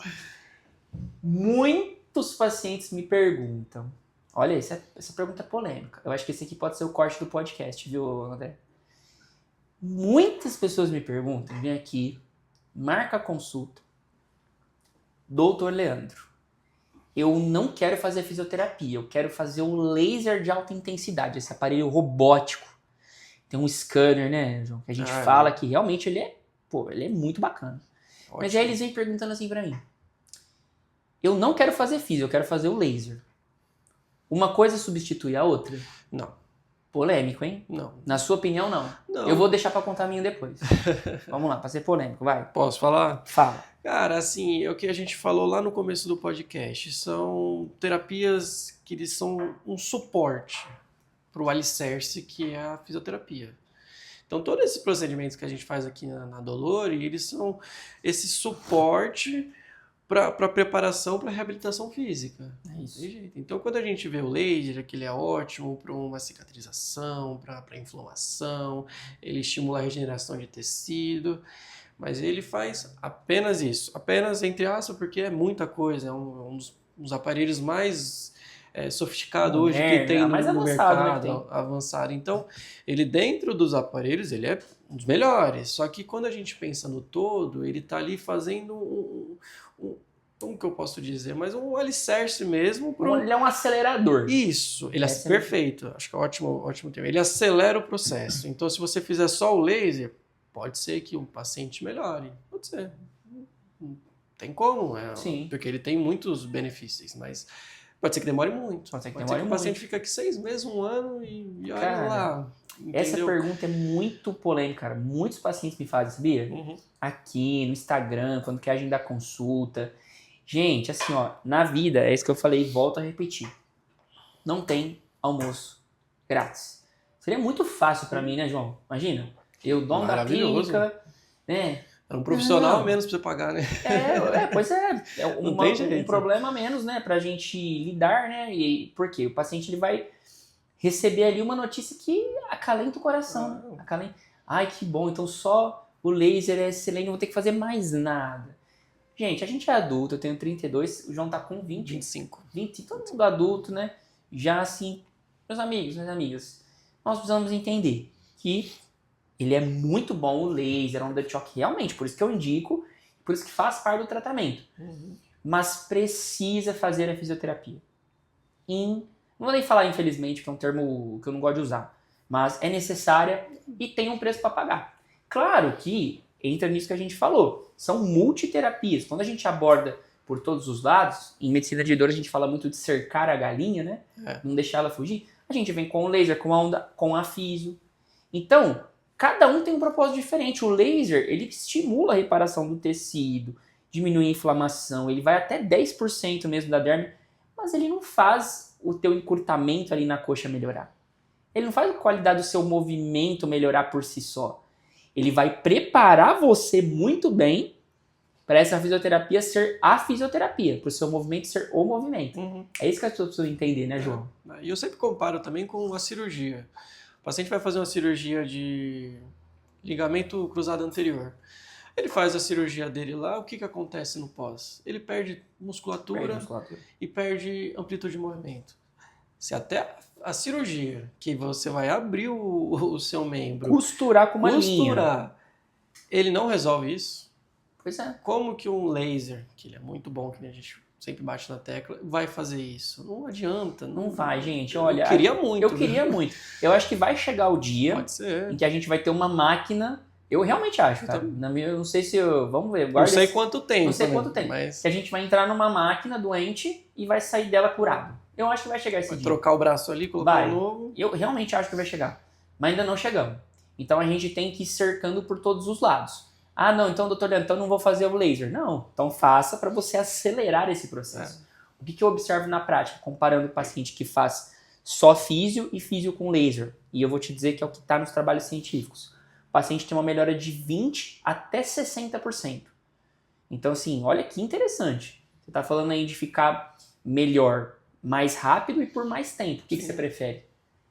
Muitos pacientes me perguntam, olha, essa pergunta é polêmica. Eu acho que esse aqui pode ser o corte do podcast, viu, André? Muitas pessoas me perguntam, vem aqui, marca a consulta. Doutor Leandro, eu não quero fazer fisioterapia, eu quero fazer um laser de alta intensidade, esse aparelho robótico. Tem um scanner, né, João? Que a gente fala que realmente ele é muito bacana. Ótimo. Mas aí eles vêm perguntando assim pra mim. Eu não quero fazer fisio, eu quero fazer o laser. Uma coisa substitui a outra? Não. Polêmico, hein? Não. Na sua opinião, não. Eu vou deixar pra contar a minha depois. Vamos lá, pra ser polêmico, vai. Posso falar? Fala. Cara, assim, é o que a gente falou lá no começo do podcast. São terapias que eles são um suporte para o alicerce que é a fisioterapia. Então, todos esses procedimentos que a gente faz aqui na Dolore, eles são esse suporte para preparação para reabilitação física. É isso. Então, quando a gente vê o laser, que ele é ótimo para uma cicatrização, para inflamação, ele estimula a regeneração de tecido, mas ele faz apenas isso. Apenas, entre aspas, porque é muita coisa, é um dos aparelhos mais sofisticado hoje que tem no mercado, né, avançado. Então, ele dentro dos aparelhos, ele é um dos melhores. Só que quando a gente pensa no todo, ele está ali fazendo como que eu posso dizer? Mas um alicerce mesmo. Ele é um acelerador. Isso, ele é perfeito. Acho que é ótimo termo. Ele acelera o processo. Então, se você fizer só o laser, pode ser que o paciente melhore. Pode ser. Não tem como, Sim. Porque ele tem muitos benefícios, mas pode ser que demore muito. Pode ser que o paciente fica aqui 6 meses, 1 ano e olha Cara, lá. Entendeu? Essa pergunta é muito polêmica, cara. Muitos pacientes me fazem, sabia? Aqui no Instagram, quando quer agendar consulta. Gente, assim, ó, na vida, é isso que eu falei, volto a repetir. Não tem almoço grátis. Seria muito fácil pra mim, né, João? Imagina, eu, dono da clínica, né? É um profissional a menos pra você pagar, né? Pois é. É um problema a menos, né, pra gente lidar, né? E por quê? O paciente ele vai receber ali uma notícia que acalenta o coração. Né? Ai, que bom, então só o laser é excelente, não vou ter que fazer mais nada. Gente, a gente é adulto, eu tenho 32, o João tá com 25. 20, todo mundo adulto, né? Já assim, meus amigos, minhas amigas, nós precisamos entender que ele é muito bom, o laser, a onda de choque, realmente, por isso que eu indico, por isso que faz parte do tratamento. Mas precisa fazer a fisioterapia. Não vou nem falar infelizmente, que é um termo que eu não gosto de usar, mas é necessária e tem um preço para pagar. Claro que entra nisso que a gente falou, são multiterapias. Quando a gente aborda por todos os lados, em medicina de dor a gente fala muito de cercar a galinha, né? Não deixar ela fugir. A gente vem com o laser, com a onda, com a fisio. Então, cada um tem um propósito diferente. O laser, ele estimula a reparação do tecido, diminui a inflamação, ele vai até 10% mesmo da derme, mas ele não faz o teu encurtamento ali na coxa melhorar. Ele não faz a qualidade do seu movimento melhorar por si só. Ele vai preparar você muito bem para essa fisioterapia ser a fisioterapia, para o seu movimento ser o movimento. É isso que as pessoas precisam entender, né, João? E eu sempre comparo também com a cirurgia. O paciente vai fazer uma cirurgia de ligamento cruzado anterior. Ele faz a cirurgia dele lá, o que acontece no pós? Ele perde musculatura e perde amplitude de movimento. Se até a cirurgia, que você vai abrir o seu membro... Costurar com uma linha. Ele não resolve isso. Pois é. Como que um laser, que ele é muito bom, que a gente sempre bate na tecla, vai fazer isso? Não adianta. Não vai, gente. Olha, eu queria muito. Eu queria muito. Eu acho que vai chegar o dia em que a gente vai ter uma máquina... Eu realmente acho, tá? Eu não sei se eu... Vamos ver. Não sei quanto tempo. Não sei quanto tempo. Mas... Que a gente vai entrar numa máquina doente e vai sair dela curado. Eu acho que vai chegar esse dia. Trocar o braço ali, colocar um novo. Eu realmente acho que vai chegar. Mas ainda não chegamos. Então a gente tem que ir cercando por todos os lados. Ah, não, então, doutor Leandro, então não vou fazer o laser. Não, então faça para você acelerar esse processo. O que eu observo na prática, comparando o paciente que faz só físio e físio com laser? E eu vou te dizer que é o que está nos trabalhos científicos. O paciente tem uma melhora de 20% até 60%. Então, assim, olha que interessante. Você está falando aí de ficar melhor mais rápido e por mais tempo. O que você prefere?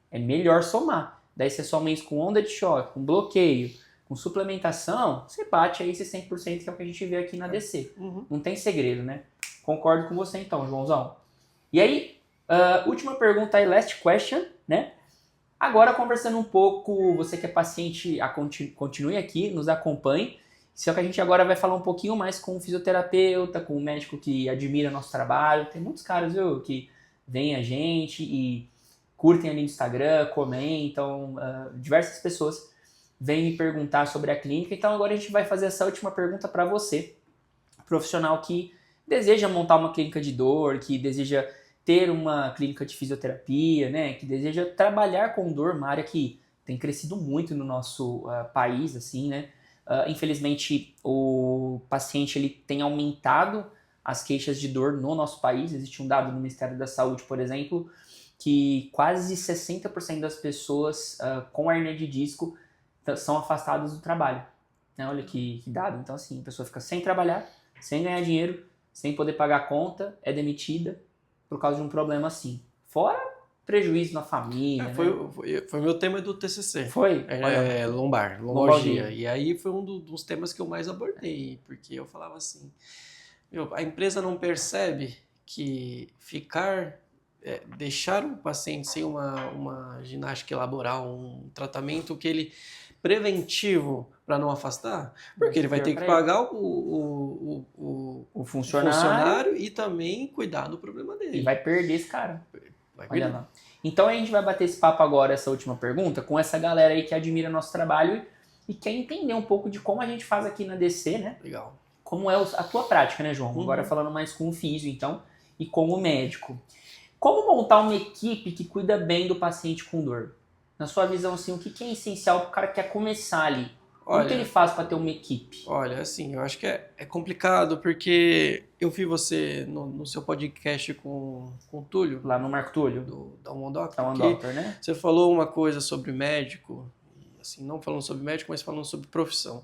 É melhor somar. Daí você soma isso com onda de choque, com bloqueio, com suplementação, você bate aí esse 100% que é o que a gente vê aqui na DC. Não tem segredo, né? Concordo com você então, Joãozão. E aí, última pergunta aí, last question, né? Agora conversando um pouco, você que é paciente, continue aqui, nos acompanhe. Só que a gente agora vai falar um pouquinho mais com o fisioterapeuta, com o médico que admira nosso trabalho. Tem muitos caras, viu, que vêm a gente e curtem ali no Instagram, comentam. Diversas pessoas vêm me perguntar sobre a clínica. Então agora a gente vai fazer essa última pergunta para você, profissional que deseja montar uma clínica de dor, que deseja ter uma clínica de fisioterapia, né, que deseja trabalhar com dor, uma área que tem crescido muito no nosso país, assim, né? Infelizmente, o paciente ele tem aumentado as queixas de dor no nosso país. Existe um dado no Ministério da Saúde, por exemplo, que quase 60% das pessoas com hernia de disco são afastadas do trabalho. Né? Olha que dado. Então, assim, a pessoa fica sem trabalhar, sem ganhar dinheiro, sem poder pagar a conta, é demitida por causa de um problema assim. Fora prejuízo na família. Foi meu tema do TCC. Foi? Lombalgia. E aí foi um dos temas que eu mais abordei, porque eu falava assim, a empresa não percebe que deixar o paciente sem uma ginástica laboral, um tratamento que ele preventivo para não afastar, porque ele vai ter que pagar o funcionário e também cuidar do problema dele. E vai perder esse cara. Vai Olha perder. lá. Então a gente vai bater esse papo agora, essa última pergunta, com essa galera aí que admira nosso trabalho e quer entender um pouco de como a gente faz aqui na DC, né? Legal. Como é a tua prática, né, João? Agora falando mais com o físio, então, e como médico. Como montar uma equipe que cuida bem do paciente com dor? Na sua visão, assim, o que é essencial para o cara que quer começar ali? Como que ele faz para ter uma equipe? Olha, assim, eu acho que é complicado, porque eu vi você no seu podcast com o Túlio. Lá no Marco Túlio? Da One Doctor. Da One Doctor, né? Você falou uma coisa sobre médico, assim, não falando sobre médico, mas falando sobre profissão.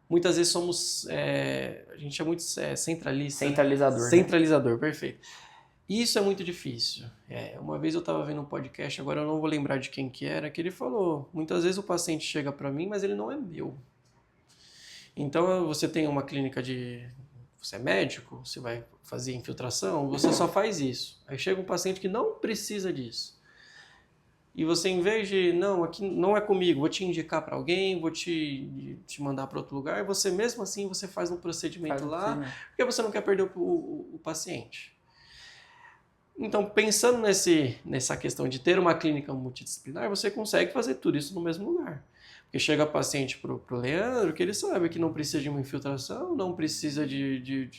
Muitas vezes a gente é muito centralista. Centralizador. Né? Centralizador, perfeito. Isso é muito difícil. Uma vez eu estava vendo um podcast, agora eu não vou lembrar de quem que era, que ele falou, muitas vezes o paciente chega para mim, mas ele não é meu. Então você tem uma clínica você é médico, você vai fazer infiltração, você só faz isso. Aí chega um paciente que não precisa disso. E você, em vez de, não, aqui não é comigo, vou te indicar para alguém, vou te mandar para outro lugar, você mesmo assim você faz um procedimento lá, porque você não quer perder o paciente. Então, pensando nessa questão de ter uma clínica multidisciplinar, você consegue fazer tudo isso no mesmo lugar. Porque chega paciente pro Leandro, que ele sabe que não precisa de uma infiltração, não precisa de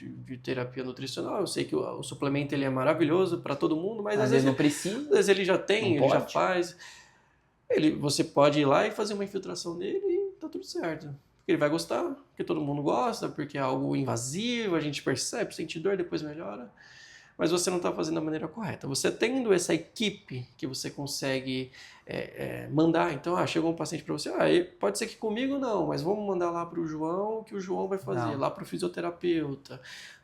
terapia nutricional. Eu sei que o suplemento ele é maravilhoso para todo mundo, mas às vezes não precisa. Às vezes ele já tem, ele já faz. Você pode ir lá e fazer uma infiltração nele e tá tudo certo. Porque ele vai gostar, porque todo mundo gosta, porque é algo invasivo, a gente percebe, sente dor, depois melhora. Mas você não está fazendo da maneira correta. Você tendo essa equipe que você consegue mandar, então, chegou um paciente para você, pode ser que comigo não, mas vamos mandar lá para o João, que o João vai fazer, lá para o fisioterapeuta.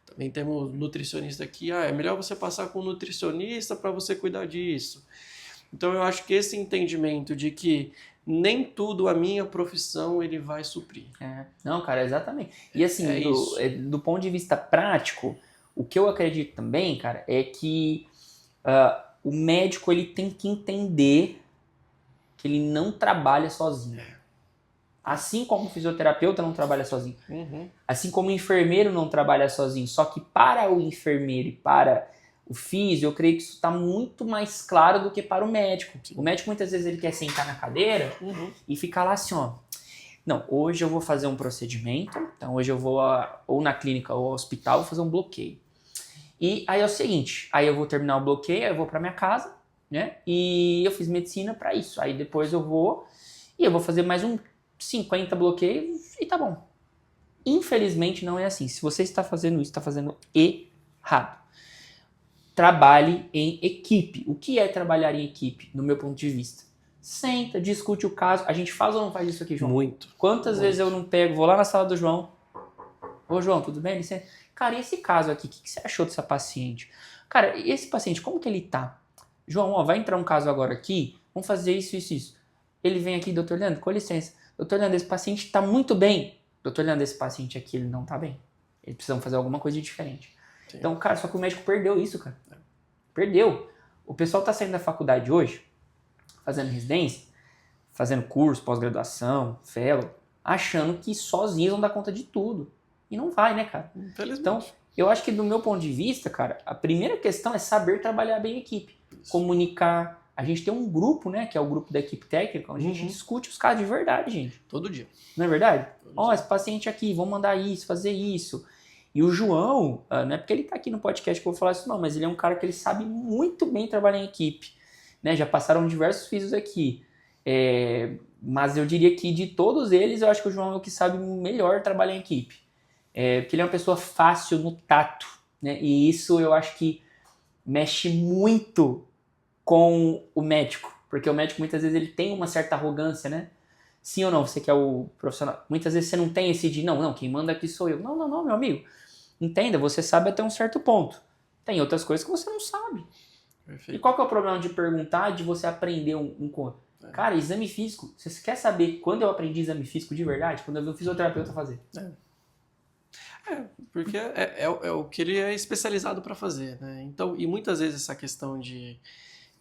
Também temos nutricionista aqui, é melhor você passar com o nutricionista para você cuidar disso. Então, eu acho que esse entendimento de que nem tudo a minha profissão ele vai suprir. Não, cara, exatamente. E assim, do ponto de vista prático, o que eu acredito também, cara, é que o médico ele tem que entender que ele não trabalha sozinho. Assim como o fisioterapeuta não trabalha sozinho. Assim como o enfermeiro não trabalha sozinho. Só que para o enfermeiro e para o físio, eu creio que isso está muito mais claro do que para o médico. Sim. O médico muitas vezes ele quer sentar na cadeira e ficar lá assim, ó. Não, hoje eu vou fazer um procedimento, então hoje eu vou ou na clínica ou ao hospital vou fazer um bloqueio. E aí é o seguinte, aí eu vou terminar o bloqueio, aí eu vou para minha casa, né? E eu fiz medicina para isso. Aí depois eu vou fazer mais 50 bloqueios e tá bom. Infelizmente não é assim. Se você está fazendo isso, está fazendo errado. Trabalhe em equipe. O que é trabalhar em equipe, no meu ponto de vista? Senta, discute o caso. A gente faz ou não faz isso aqui, João? Muito. Quantas vezes eu não pego, vou lá na sala do João. Ô, João, tudo bem? Licença. Cara, e esse caso aqui, o que você achou dessa paciente? Cara, e esse paciente, como que ele tá? João, vai entrar um caso agora aqui, vamos fazer isso, isso, isso. Ele vem aqui, doutor Leandro, com licença. Doutor Leandro, esse paciente tá muito bem. Doutor Leandro, esse paciente aqui, ele não tá bem. Eles precisam fazer alguma coisa diferente. Sim. Então, cara, só que o médico perdeu isso, cara. Perdeu. O pessoal tá saindo da faculdade hoje, fazendo residência, fazendo curso, pós-graduação, fellow, achando que sozinhos vão dar conta de tudo. E não vai, né, cara? Infelizmente. Então, eu acho que do meu ponto de vista, cara, a primeira questão é saber trabalhar bem em equipe. Isso. Comunicar. A gente tem um grupo, né, que é o grupo da equipe técnica, onde a gente discute os casos de verdade, gente. Todo dia. Não é verdade? Esse paciente aqui, vamos mandar isso, fazer isso. E o João, não é porque ele tá aqui no podcast que eu vou falar isso não, mas ele é um cara que ele sabe muito bem trabalhar em equipe. Né? Já passaram diversos físios aqui. Mas eu diria que de todos eles, eu acho que o João é o que sabe melhor trabalhar em equipe. Porque ele é uma pessoa fácil no tato. Né? E isso eu acho que mexe muito com o médico. Porque o médico muitas vezes ele tem uma certa arrogância, né? Sim ou não? Você que é o profissional. Muitas vezes você não tem esse de, não, quem manda aqui sou eu. Não, meu amigo. Entenda, você sabe até um certo ponto. Tem outras coisas que você não sabe. Perfeito. E qual que é o problema de perguntar, de você aprender um com outro? Cara, exame físico. Você quer saber quando eu aprendi exame físico de verdade? Quando eu vi um fisioterapeuta fazer. Porque é o que ele é especializado para fazer, né? Então, e muitas vezes essa questão de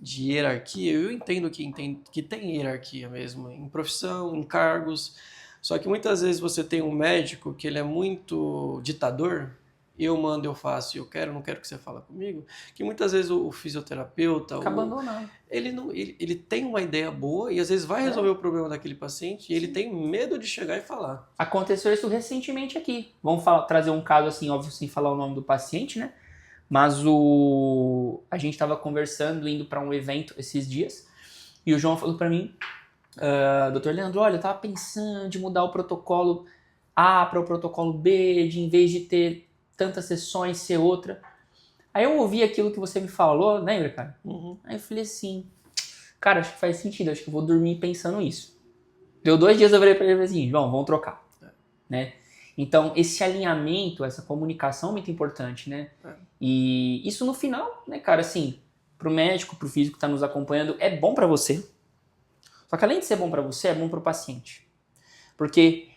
de hierarquia, eu entendo que tem hierarquia mesmo, em profissão, em cargos, só que muitas vezes você tem um médico que ele é muito ditador, eu mando, eu faço, eu quero, não quero que você fale comigo, que muitas vezes o fisioterapeuta, Fica abandonado. ele tem uma ideia boa e às vezes vai resolver o problema daquele paciente e ele tem medo de chegar e falar. Aconteceu isso recentemente aqui. Vamos trazer um caso assim, óbvio, sem falar o nome do paciente, né? Mas a gente estava conversando, indo para um evento esses dias, e o João falou para mim, Dr. Leandro, olha, eu tava pensando de mudar o protocolo A para o protocolo B, de em vez de ter tantas sessões, ser outra. Aí eu ouvi aquilo que você me falou, lembra, cara? Uhum. Aí eu falei assim, cara, acho que faz sentido, acho que eu vou dormir pensando isso. Deu 2 dias, eu falei pra ele assim, João, vamos trocar. Né? Então, esse alinhamento, essa comunicação é muito importante, né? E isso no final, né, cara, assim, pro médico, pro físico que tá nos acompanhando, é bom pra você. Só que além de ser bom pra você, é bom pro paciente. Porque,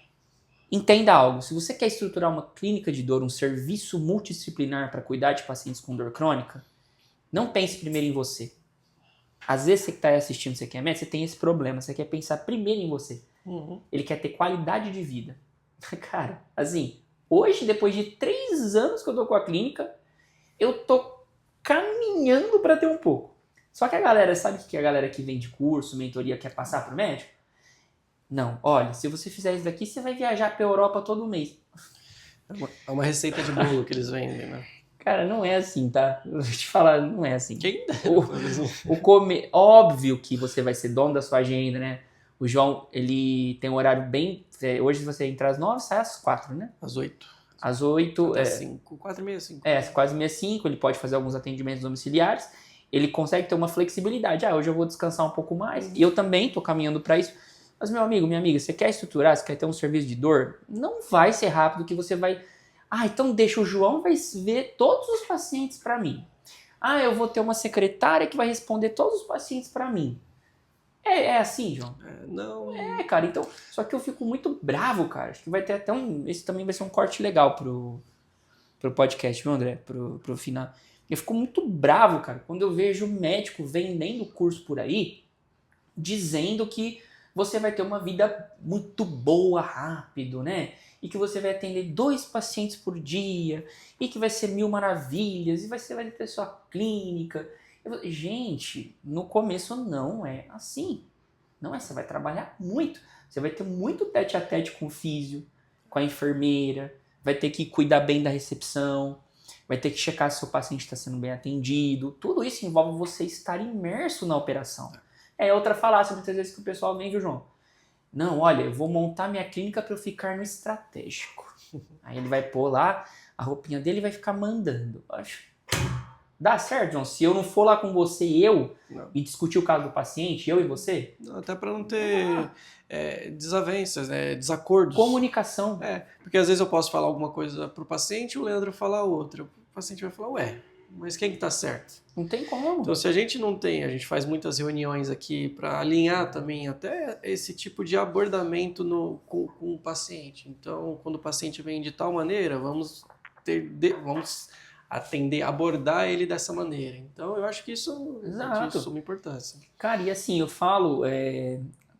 entenda algo, se você quer estruturar uma clínica de dor, um serviço multidisciplinar para cuidar de pacientes com dor crônica, não pense primeiro em você. Às vezes você que tá assistindo, você quer médico, você tem esse problema, você quer pensar primeiro em você. Uhum. Ele quer ter qualidade de vida. Cara, assim, hoje, depois de 3 anos que eu tô com a clínica, eu tô caminhando para ter um pouco. Só que a galera, sabe o que a galera que vem de curso, mentoria, quer passar pro médico? Não, olha, se você fizer isso daqui, você vai viajar pra Europa todo mês. É uma receita de bolo que eles vendem, né? Cara, não é assim, tá? Vou te falar, não é assim. Quem Óbvio que você vai ser dono da sua agenda, né? O João, ele tem um horário bem... hoje você entra às 9, sai às 4, né? Às 8. Às 8... Até 5, 4h30, 5. Quase 6h, ele pode fazer alguns atendimentos domiciliares. Ele consegue ter uma flexibilidade. Hoje eu vou descansar um pouco mais. E eu também tô caminhando para isso. Mas, meu amigo, minha amiga, você quer estruturar, você quer ter um serviço de dor? Não vai ser rápido que você vai... então deixa o João vai ver todos os pacientes para mim. Eu vou ter uma secretária que vai responder todos os pacientes para mim. É assim, João? Não. Cara, então... Só que eu fico muito bravo, cara. Acho que vai ter até esse também vai ser um corte legal pro podcast, viu, André? Pro final. Eu fico muito bravo, cara, quando eu vejo médico vendendo curso por aí, dizendo que você vai ter uma vida muito boa, rápido, né? E que você vai atender 2 pacientes por dia, e que vai ser 1000 maravilhas, e você vai ter sua clínica. Gente, no começo não é assim. Não é, você vai trabalhar muito. Você vai ter muito tete a tete com o físio, com a enfermeira, vai ter que cuidar bem da recepção, vai ter que checar se o paciente está sendo bem atendido. Tudo isso envolve você estar imerso na operação. É outra falácia muitas vezes que o pessoal vem, viu, João? Não, olha, eu vou montar minha clínica para eu ficar no estratégico. Aí ele vai pôr lá a roupinha dele e vai ficar mandando. Dá certo, João? Se eu não for lá com você e discutir o caso do paciente, eu e você? Não, até para não ter desavenças, desacordos. Comunicação. Porque às vezes eu posso falar alguma coisa pro paciente e o Leandro falar outra. O paciente vai falar, mas quem que tá certo? Não tem como. Então, se a gente não tem, a gente faz muitas reuniões aqui para alinhar também até esse tipo de abordamento com o paciente. Então, quando o paciente vem de tal maneira, vamos abordar ele dessa maneira. Então, eu acho que isso é de suma importância. Cara, e assim, eu falo,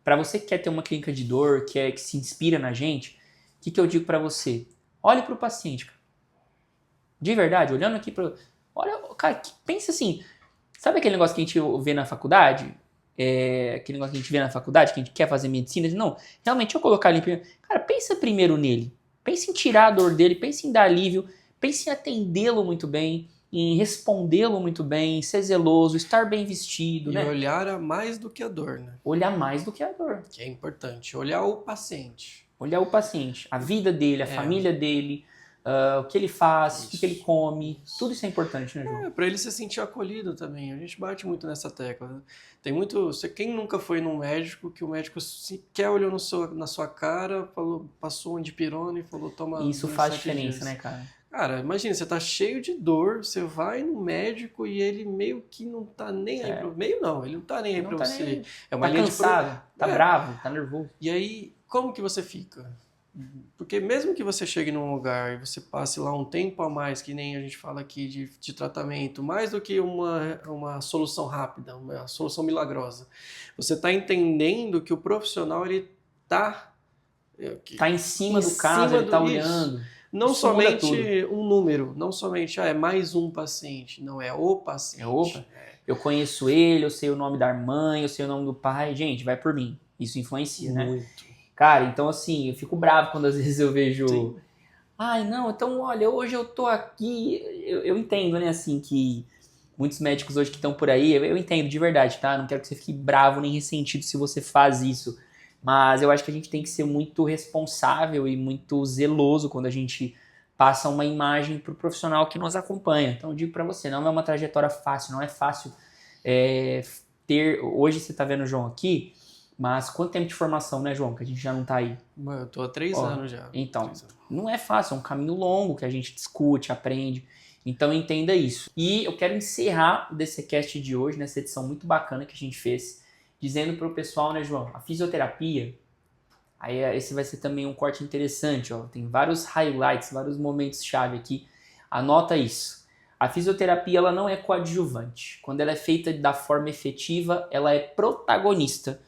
para você que quer ter uma clínica de dor, que se inspira na gente, o que eu digo para você? Olhe pro paciente, cara. De verdade, olhando aqui pro... Olha, cara, pensa assim, sabe aquele negócio que a gente vê na faculdade? Aquele negócio que a gente vê na faculdade, que a gente quer fazer medicina? Não, realmente, deixa eu colocar ali primeiro. Cara, pensa primeiro nele. Pensa em tirar a dor dele, pensa em dar alívio, pensa em atendê-lo muito bem, em respondê-lo muito bem, ser zeloso, estar bem vestido, né? E olhar a mais do que a dor, né? Olhar mais do que a dor. Que é importante, olhar o paciente. Olhar o paciente, a vida dele, a família dele, o que ele faz, o que ele come, tudo isso é importante, né, João? Para ele se sentir acolhido também. A gente bate muito nessa tecla. Né? Tem muito... Quem nunca foi num médico, que o médico sequer olhou na sua cara, passou um dipirona e falou, toma... Isso faz diferença, né, cara? Cara, imagina, você tá cheio de dor, você vai no médico e ele meio que não tá nem aí pra... Meio não, ele não tá nem aí pra você. É uma tá cansado, tá bravo, tá nervoso. E aí, como que você fica? Porque mesmo que você chegue num lugar e você passe lá um tempo a mais, que nem a gente fala aqui de tratamento, mais do que uma solução rápida, uma solução milagrosa, você está entendendo que o profissional ele está em cima do caso, ele está olhando. Não somente um número, não somente é mais um paciente, não é o paciente. Eu conheço ele, eu sei o nome da mãe, eu sei o nome do pai. Gente, vai por mim. Isso influencia, né? Muito. Cara, então assim, eu fico bravo quando às vezes eu vejo... Sim. Ai, não, então olha, hoje eu tô aqui... Eu entendo, né, assim, que muitos médicos hoje que estão por aí, eu entendo de verdade, tá? Não quero que você fique bravo nem ressentido se você faz isso. Mas eu acho que a gente tem que ser muito responsável e muito zeloso quando a gente passa uma imagem pro profissional que nos acompanha. Então eu digo pra você, não é uma trajetória fácil, não é fácil ter... Hoje você tá vendo o João aqui... Mas quanto tempo de formação, né, João? Que a gente já não tá aí. Eu tô há 3 anos já. Então, não é fácil, é um caminho longo que a gente discute, aprende. Então entenda isso. E eu quero encerrar o DCcast de hoje, nessa edição muito bacana que a gente fez, dizendo pro pessoal, né, João, a fisioterapia, aí esse vai ser também um corte interessante, ó. Tem vários highlights, vários momentos-chave aqui. Anota isso. A fisioterapia ela não é coadjuvante. Quando ela é feita da forma efetiva, ela é protagonista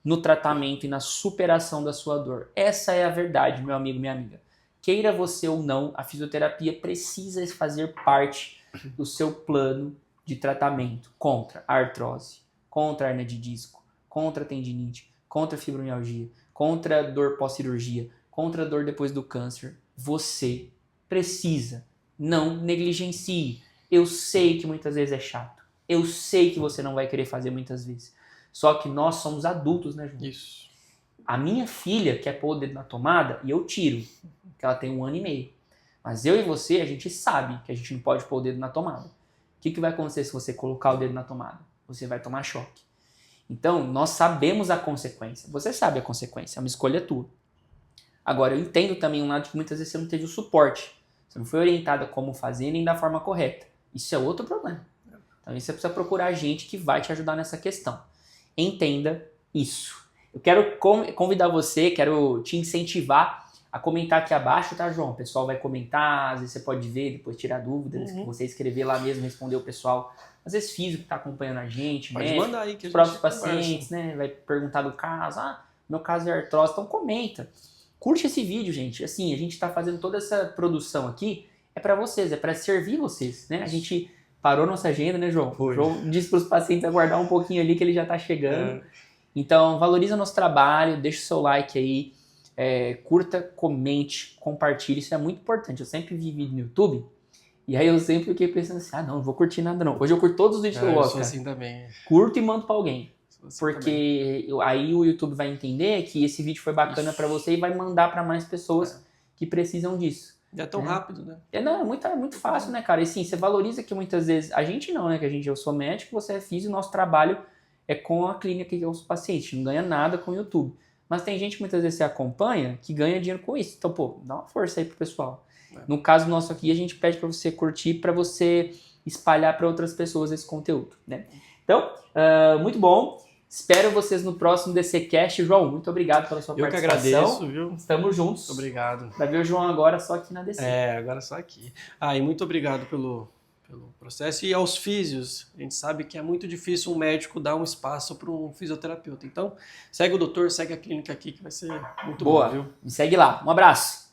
no tratamento e na superação da sua dor. Essa é a verdade, meu amigo, minha amiga. Queira você ou não, a fisioterapia precisa fazer parte do seu plano de tratamento contra a artrose, contra a hernia de disco, contra a tendinite, contra a fibromialgia, contra a dor pós-cirurgia, contra a dor depois do câncer. Você precisa, não negligencie. Eu sei que muitas vezes é chato. Eu sei que você não vai querer fazer muitas vezes. Só que nós somos adultos, né, João? Isso. A minha filha quer pôr o dedo na tomada e eu tiro, porque ela tem 1 ano e meio. Mas eu e você, a gente sabe que a gente não pode pôr o dedo na tomada. O que vai acontecer se você colocar o dedo na tomada? Você vai tomar choque. Então, nós sabemos a consequência. Você sabe a consequência, é uma escolha tua. Agora, eu entendo também um lado que muitas vezes você não teve o suporte. Você não foi orientada como fazer nem da forma correta. Isso é outro problema. Então, você precisa procurar gente que vai te ajudar nessa questão. Entenda isso. Eu quero convidar você, quero te incentivar a comentar aqui abaixo, tá, João? O pessoal vai comentar, às vezes você pode ver, depois tirar dúvidas, você escrever lá mesmo, responder o pessoal. Às vezes físico que tá acompanhando a gente, pode médico, mandar aí que os próprios pacientes, né? Vai perguntar do caso, meu caso é artrose, então comenta. Curte esse vídeo, gente. Assim, a gente tá fazendo toda essa produção aqui, é para vocês, é para servir vocês, né? A gente... Parou nossa agenda, né, João? Foi. O João disse para os pacientes aguardar um pouquinho ali que ele já está chegando. Então, valoriza nosso trabalho, deixa o seu like aí, curta, comente, compartilhe. Isso é muito importante. Eu sempre vi vídeo no YouTube e aí eu sempre fiquei pensando assim, não vou curtir nada não. Hoje eu curto todos os vídeos que eu gosto, sou assim também. Curto e mando para alguém. Assim porque aí o YouTube vai entender que esse vídeo foi bacana para você e vai mandar para mais pessoas que precisam disso. E é tão rápido, né? É muito fácil, né, cara? E sim, você valoriza que muitas vezes... A gente não, né? Que eu sou médico, você é físico, nosso trabalho é com a clínica que é os pacientes. Não ganha nada com o YouTube. Mas tem gente que muitas vezes você acompanha que ganha dinheiro com isso. Então, pô, dá uma força aí pro pessoal. No caso nosso aqui, a gente pede para você curtir, para você espalhar para outras pessoas esse conteúdo, né? Então, muito bom. Espero vocês no próximo DCcast. João, muito obrigado pela sua participação. Eu que agradeço, viu? Estamos juntos. Obrigado. Vai ver o João agora só aqui na DC. Agora só aqui. E muito obrigado pelo processo. E aos físios, a gente sabe que é muito difícil um médico dar um espaço para um fisioterapeuta. Então, segue o doutor, segue a clínica aqui, que vai ser muito bom, viu? Me segue lá. Um abraço.